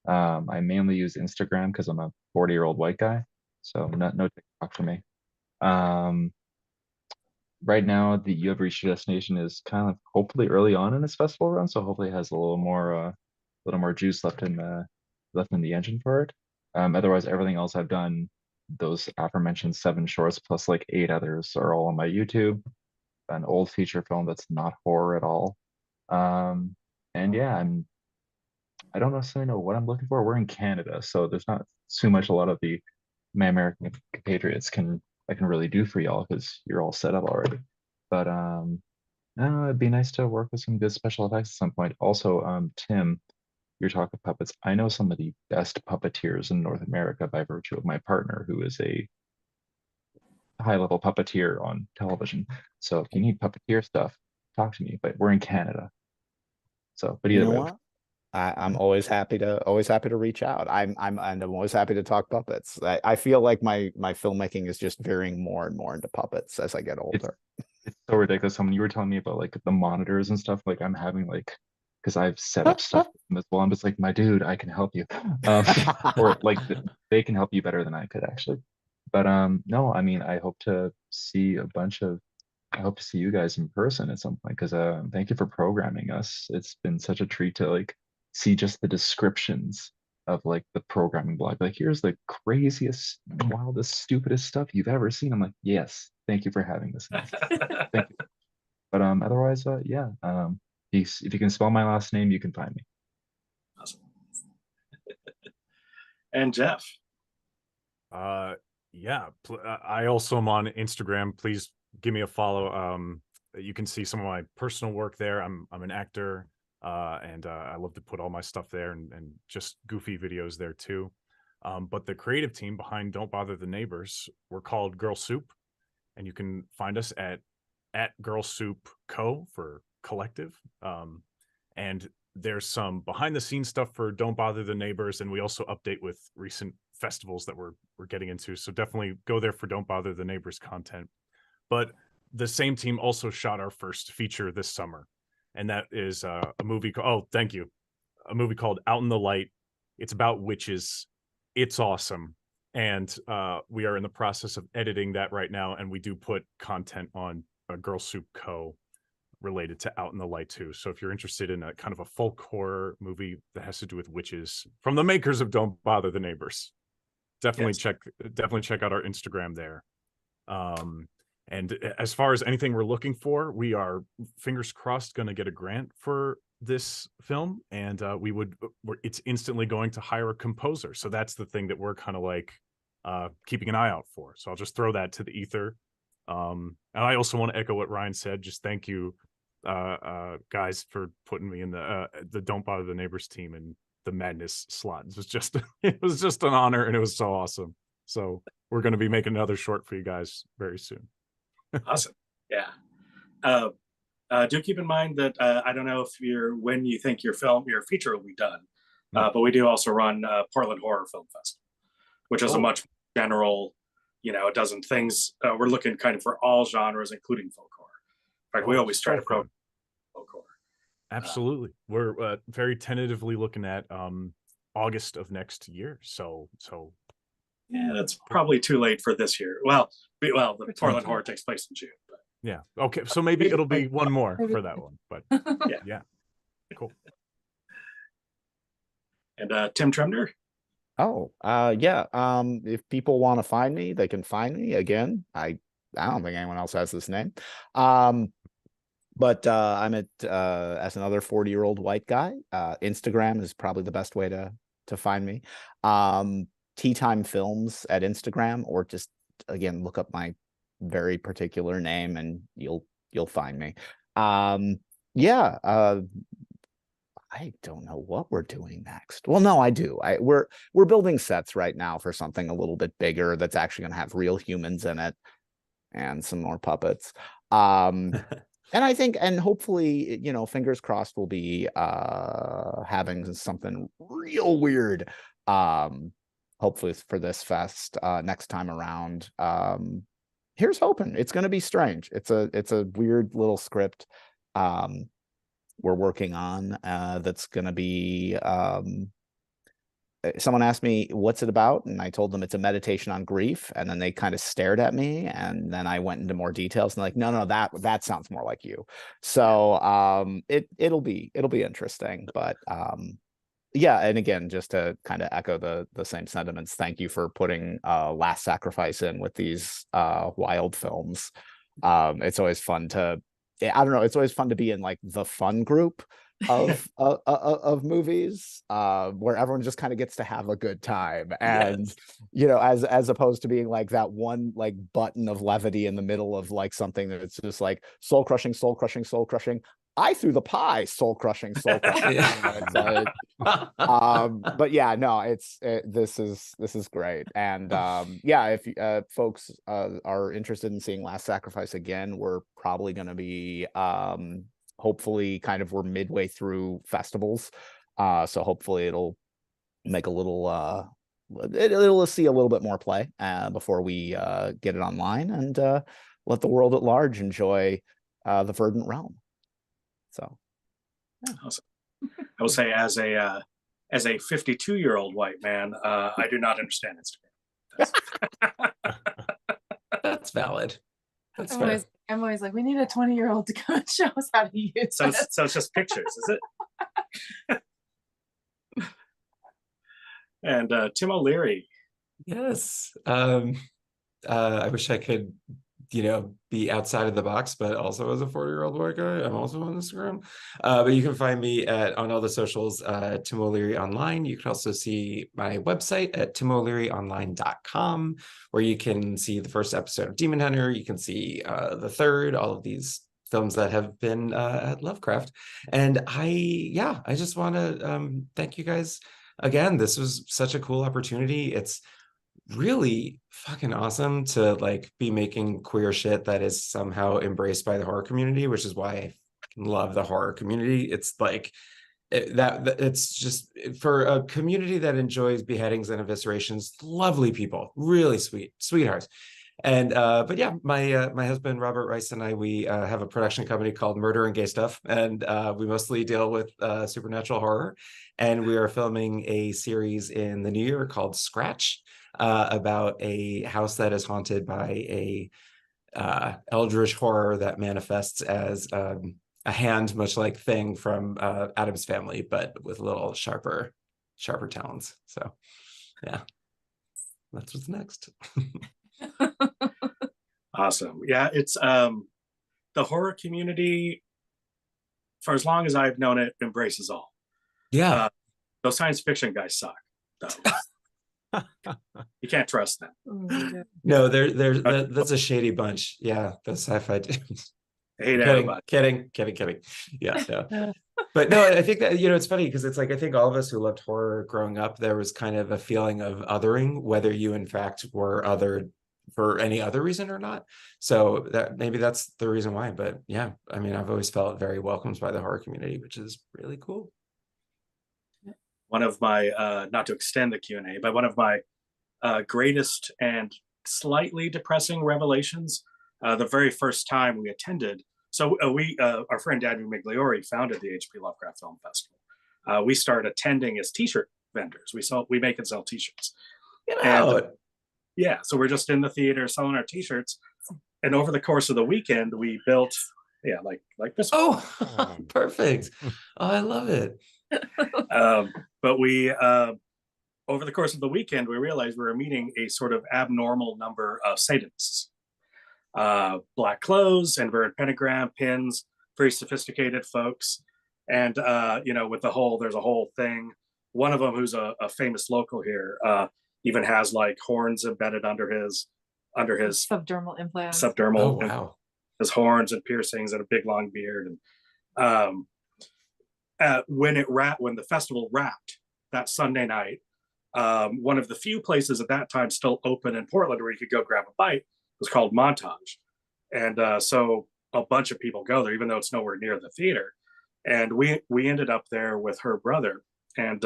I mainly use Instagram because I'm a 40-year-old white guy, so no TikTok for me. Right now, the You Have Reached Your Destination is kind of hopefully early on in its festival run, so hopefully it has a little more juice left in the engine for it. Otherwise, everything else I've done, those aforementioned 7 shorts plus like 8 others, are all on my YouTube. An old feature film that's not horror at all. And yeah, I don't necessarily know what I'm looking for. We're in Canada, so there's not too much a lot of my American compatriots I can really do for y'all because you're all set up already. But I don't know, it'd be nice to work with some good special effects at some point. Also, Tim, you're talking puppets. I know some of the best puppeteers in North America by virtue of my partner, who is a high-level puppeteer on television. So if you need puppeteer stuff, talk to me. But we're in Canada, so but You either know way, what? I'm always happy to reach out. I'm always happy to talk puppets. I feel like my filmmaking is just veering more and more into puppets as I get older. it's so ridiculous. When you were telling me about like the monitors and stuff, like I'm having like because I've set up stuff with them as well. I'm just like, my dude, I can help you, or like they can help you better than I could actually. But no, I mean, I hope to see you guys in person at some point because thank you for programming us. It's been such a treat to like see just the descriptions of like the programming blog. Like, here's the craziest, wildest, stupidest stuff you've ever seen. I'm like, yes, thank you for having this. Thank you. But otherwise, yeah. If you can spell my last name, you can find me. Awesome. And Jeff. Yeah, I also am on Instagram. Please give me a follow. You can see some of my personal work there. I'm an actor, and I love to put all my stuff there and just goofy videos there too. But the creative team behind Don't Bother the Neighbors, we're called Girl Soup, and you can find us at Girl Soup Co for collective. And there's some behind the scenes stuff for Don't Bother the Neighbors, and we also update with recent festivals that we're getting into. So definitely go there for Don't Bother the Neighbors content. But the same team also shot our first feature this summer, and that is a movie called, oh, thank you, a movie called Out in the Light. It's about witches. It's awesome. And we are in the process of editing that right now, and we do put content on a Girl Soup Co related to Out in the Light too. So if you're interested in a kind of a folk horror movie that has to do with witches from the makers of Don't Bother the Neighbors, definitely check out our Instagram there. And as far as anything we're looking for, we are, fingers crossed, going to get a grant for this film, and it's instantly going to hire a composer. So that's the thing that we're kind of like keeping an eye out for. So I'll just throw that to the ether. And I also want to echo what Ryan said. Just thank you, guys, for putting me in the Don't Bother the Neighbors team and the madness slot. It was just an honor, and it was so awesome. So we're going to be making another short for you guys very soon. Awesome. Yeah. Do keep in mind that I don't know when you think your feature will be done, but we do also run Portland Horror Film Festival, which is a much general, a dozen things. We're looking kind of for all genres, including folk horror. In fact, we always try to promote folk horror. Absolutely. We're very tentatively looking at August of next year. So yeah, that's probably too late for this year. Well, the Portland Horror takes place in June. But. Yeah. Okay. So maybe it'll be one more for that one. But yeah. Cool. And Tim Tremner? Oh, yeah. If people want to find me, they can find me. Again, I don't think anyone else has this name. But I'm at as another 40-year-old white guy. Instagram is probably the best way to find me. Tea Time Films at Instagram, or just again look up my very particular name and you'll find me. Yeah, I don't know what we're doing next. Well, no, I do. We're building sets right now for something a little bit bigger that's actually going to have real humans in it and some more puppets. And I think, and hopefully, you know, fingers crossed, we'll be having something real weird. Hopefully for this fest next time around. Here's hoping. It's going to be strange. It's a weird little script we're working on that's going to be. Someone asked me what's it about, and I told them it's a meditation on grief, and then they kind of stared at me, and then I went into more details, and like, no, that sounds more like you. So it'll be interesting, but yeah, and again, just to kind of echo the same sentiments, thank you for putting Last Sacrifice in with these wild films. It's always fun to, I don't know, it's always fun to be in like the fun group of movies where everyone just kind of gets to have a good time, and Yes. you know, as opposed to being like that one like button of levity in the middle of like something that's just like soul crushing, soul crushing, soul crushing. I threw the pie, soul crushing, soul crushing. But yeah, no, this is great. And yeah, if folks are interested in seeing Last Sacrifice again, we're probably going to be hopefully kind of, we're midway through festivals, so hopefully it'll make a little it'll see a little bit more play before we get it online, and let the world at large enjoy the Verdant Realm. So yeah. Awesome. I will say, as a 52-year-old white man, I do not understand Instagram. That's valid. That's I'm fair. always like, we need a 20-year-old to come and show us how to use it. So it's just pictures, is it? And Tim O'Leary. Yes. I wish I could, you know, be outside of the box, but also as a 40-year-old white guy, I'm also on Instagram. But you can find me on all the socials, Tim O'Leary Online. You can also see my website at timolearyonline.com, where you can see the first episode of Demon Hunter. You can see the third, all of these films that have been at Lovecraft. And I just want to thank you guys again. This was such a cool opportunity. It's really fucking awesome to like be making queer shit that is somehow embraced by the horror community, which is why I fucking love the horror community. It's like it's just, for a community that enjoys beheadings and eviscerations, lovely people, really sweethearts. And but yeah, my husband Robert Rice and I, we have a production company called Murder and Gay Stuff, and we mostly deal with supernatural horror. And we are filming a series in the new year called Scratch, about a house that is haunted by a eldritch horror that manifests as a hand, much like Thing from Addams Family, but with a little sharper talons. So yeah, that's what's next. Awesome. Yeah, it's the horror community, for as long as I've known it, embraces all. Yeah. Those science fiction guys suck, though. You can't trust them. Oh, No, that's a shady bunch. Yeah, the sci-fi dudes. Hate everybody. Kidding. Yeah, no. But no, I think that, you know, it's funny because it's like, I think all of us who loved horror growing up, there was kind of a feeling of othering, whether you in fact were othered for any other reason or not. So that maybe that's the reason why. But yeah, I mean, I've always felt very welcomed by the horror community, which is really cool. One of my, not to extend the Q&A, but one of my greatest and slightly depressing revelations, the very first time we attended. So our friend Daniel Migliori founded the HP Lovecraft Film Festival. We started attending as t-shirt vendors. We make and sell t-shirts. Get out. Yeah, so we're just in the theater selling our t-shirts. And over the course of the weekend, we built, like this one. Oh, perfect. Oh, I love it. But we, over the course of the weekend, we realized we were meeting a sort of abnormal number of Satanists. Black clothes, inverted pentagram, pins, very sophisticated folks. And, with there's a whole thing. One of them, who's a famous local here, even has like horns embedded under his subdermal implants. Oh, wow. His horns and piercings and a big long beard. And when the festival wrapped that Sunday night, one of the few places at that time still open in Portland where you could go grab a bite was called Montage. And so a bunch of people go there, even though it's nowhere near the theater. And we ended up there with her brother, and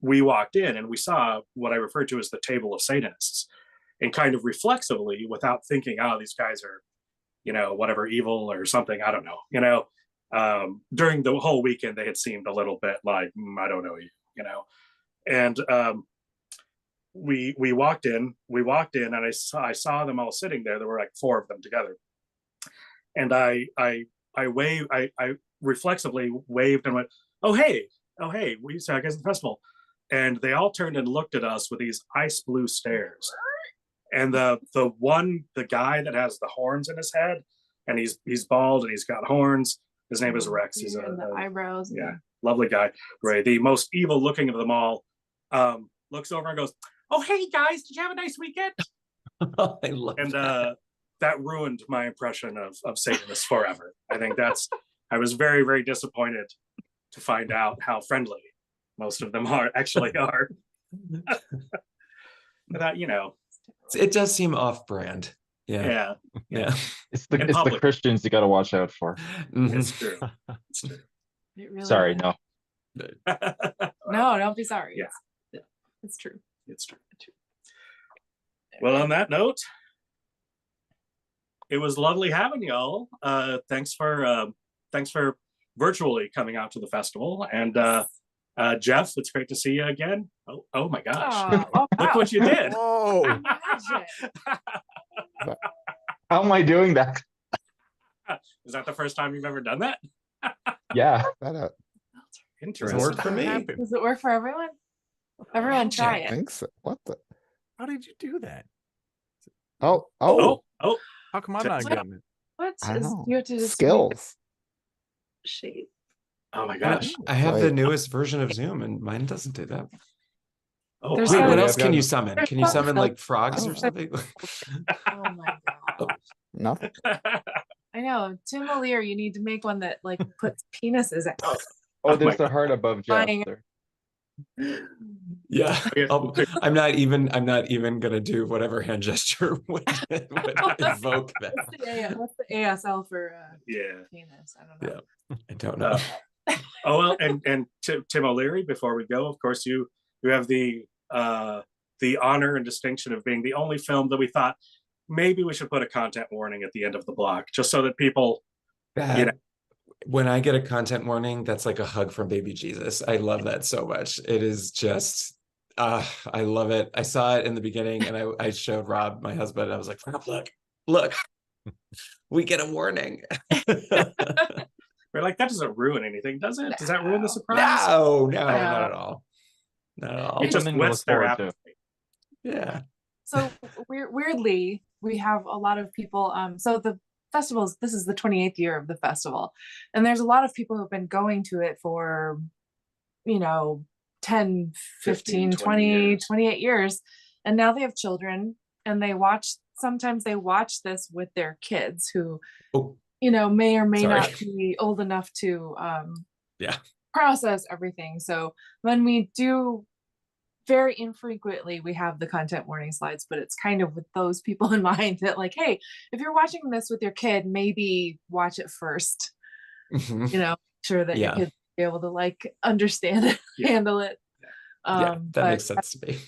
we walked in and we saw what I refer to as the table of Satanists. And kind of reflexively, without thinking, oh, these guys are, whatever, evil or something, I don't know, during the whole weekend, they had seemed a little bit like, I don't know you, and we walked in and I saw them all sitting there. There were like 4 of them together. And I reflexively waved and went, oh, hey, we saw you guys at the festival. And they all turned and looked at us with these ice blue stares. And the guy that has the horns in his head, and he's bald and he's got horns. His name is Rex. He's the eyebrows. Yeah, lovely guy. Ray, the most evil looking of them all, looks over and goes, "Oh, hey guys, did you have a nice weekend?" I love that ruined my impression of Satanists forever. I think I was very, very disappointed to find out how friendly most of them actually are. That, it does seem off-brand. Yeah. It's the Christians you got to watch out for. It's true. It's true. It really Sorry, is. no. No, don't be sorry. Yeah. It's true. It's true. Well, on that note, it was lovely having y'all. Thanks for virtually coming out to the festival. And Jeff, it's great to see you again. Oh my gosh. Look what you did. Whoa. How am I doing that? Is that the first time you've ever done that? Yeah. Interesting. Doesn't work for me. Does it work for everyone? Everyone try I it. think so. What the? How did you do that? Oh. How come I'm not getting it? What I don't is know. you have to just Skills. shape? Oh my gosh. I have the Like- newest version of Zoom and mine doesn't do that. Oh, There's Wait, gotta what be- else can you summon? Can you summon like frogs or Oh. something? Oh my god. Nothing. I know. Tim O'Leary, you need to make one that like puts penises at. Oh, there's my the heart above Jeff Flying. there. Yeah. Okay. I'm not even gonna do whatever hand gesture would evoke that. What's the ASL for Yeah. penis? I don't know. Yeah. I don't know. Oh well, and Tim O'Leary, before we go, of course, you have the honor and distinction of being the only film that we thought maybe we should put a content warning at the end of the block, just so that people, When I get a content warning, that's like a hug from baby Jesus. I love that so much. It is just, I love it. I saw it in the beginning and I showed Rob, my husband, and I was like, look, we get a warning. we're like, that doesn't ruin anything, does it? Does that ruin the surprise? No, not at all. Not at all. It just Something to whets look their forward to. appetite. Yeah. So weirdly, we have a lot of people. So the festivals, this is the 28th year of the festival. And there's a lot of people who've been going to it for, 10, 15, 20, 28 years. And now they have children and sometimes they watch this with their kids who, may or may not be old enough to process everything. So when we do, very infrequently we have the content warning slides, but it's kind of with those people in mind that like, hey, if you're watching this with your kid, maybe watch it first. Sure that your kid be able to like understand it, handle it. That makes sense to me.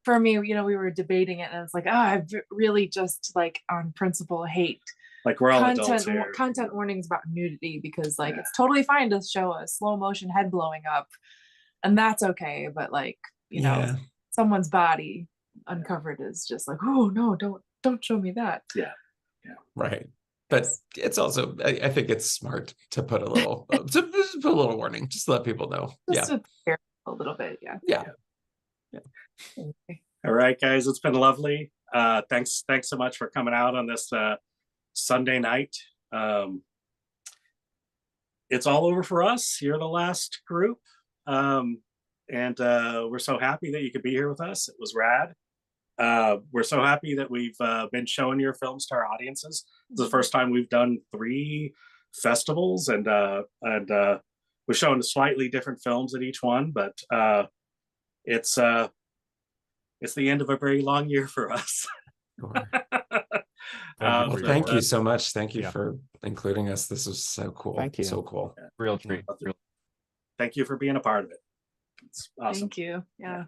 For me, we were debating it and it's like, I really just like on principle hate like we're all adults here. Content warnings about nudity because like it's totally fine to show a slow motion head blowing up and that's okay, but like someone's body uncovered is just like, oh no, don't show me that. Right. But it's also, I think it's smart to put a little, to put a little warning, just to let people know. Just a little bit. Yeah. Yeah. Okay. All right, guys, it's been lovely. Thanks so much for coming out on this Sunday night. It's all over for us. You're the last group. And we're so happy that you could be here with us. It was rad. We're so happy that we've been showing your films to our audiences. It's the first time we've done 3 festivals, and we're showing slightly different films at each one, but it's the end of a very long year for us. Sure. Thank you Well, for thank your- you so much. Thank you Yeah. for including us. This was so cool. Thank you. So cool. Real treat. Thank you for being a part of it. It's awesome. Thank you. Yeah.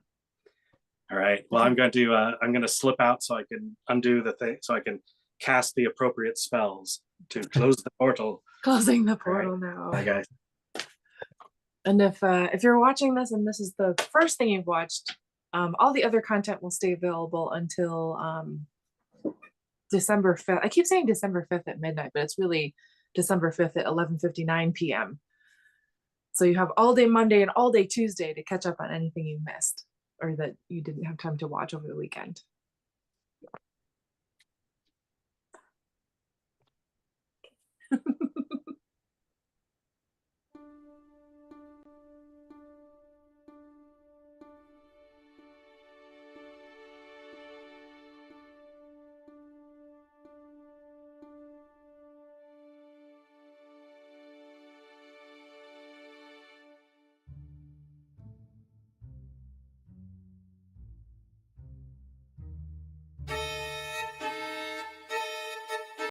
All right. Well, I'm going to slip out so I can undo the thing, so I can cast the appropriate spells to close the portal. Closing the portal now. Bye, guys. And if you're watching this and this is the first thing you've watched, all the other content will stay available until December 5th. I keep saying December 5th at midnight, but it's really December 5th at 11:59 p.m. So you have all day Monday and all day Tuesday to catch up on anything you missed or that you didn't have time to watch over the weekend.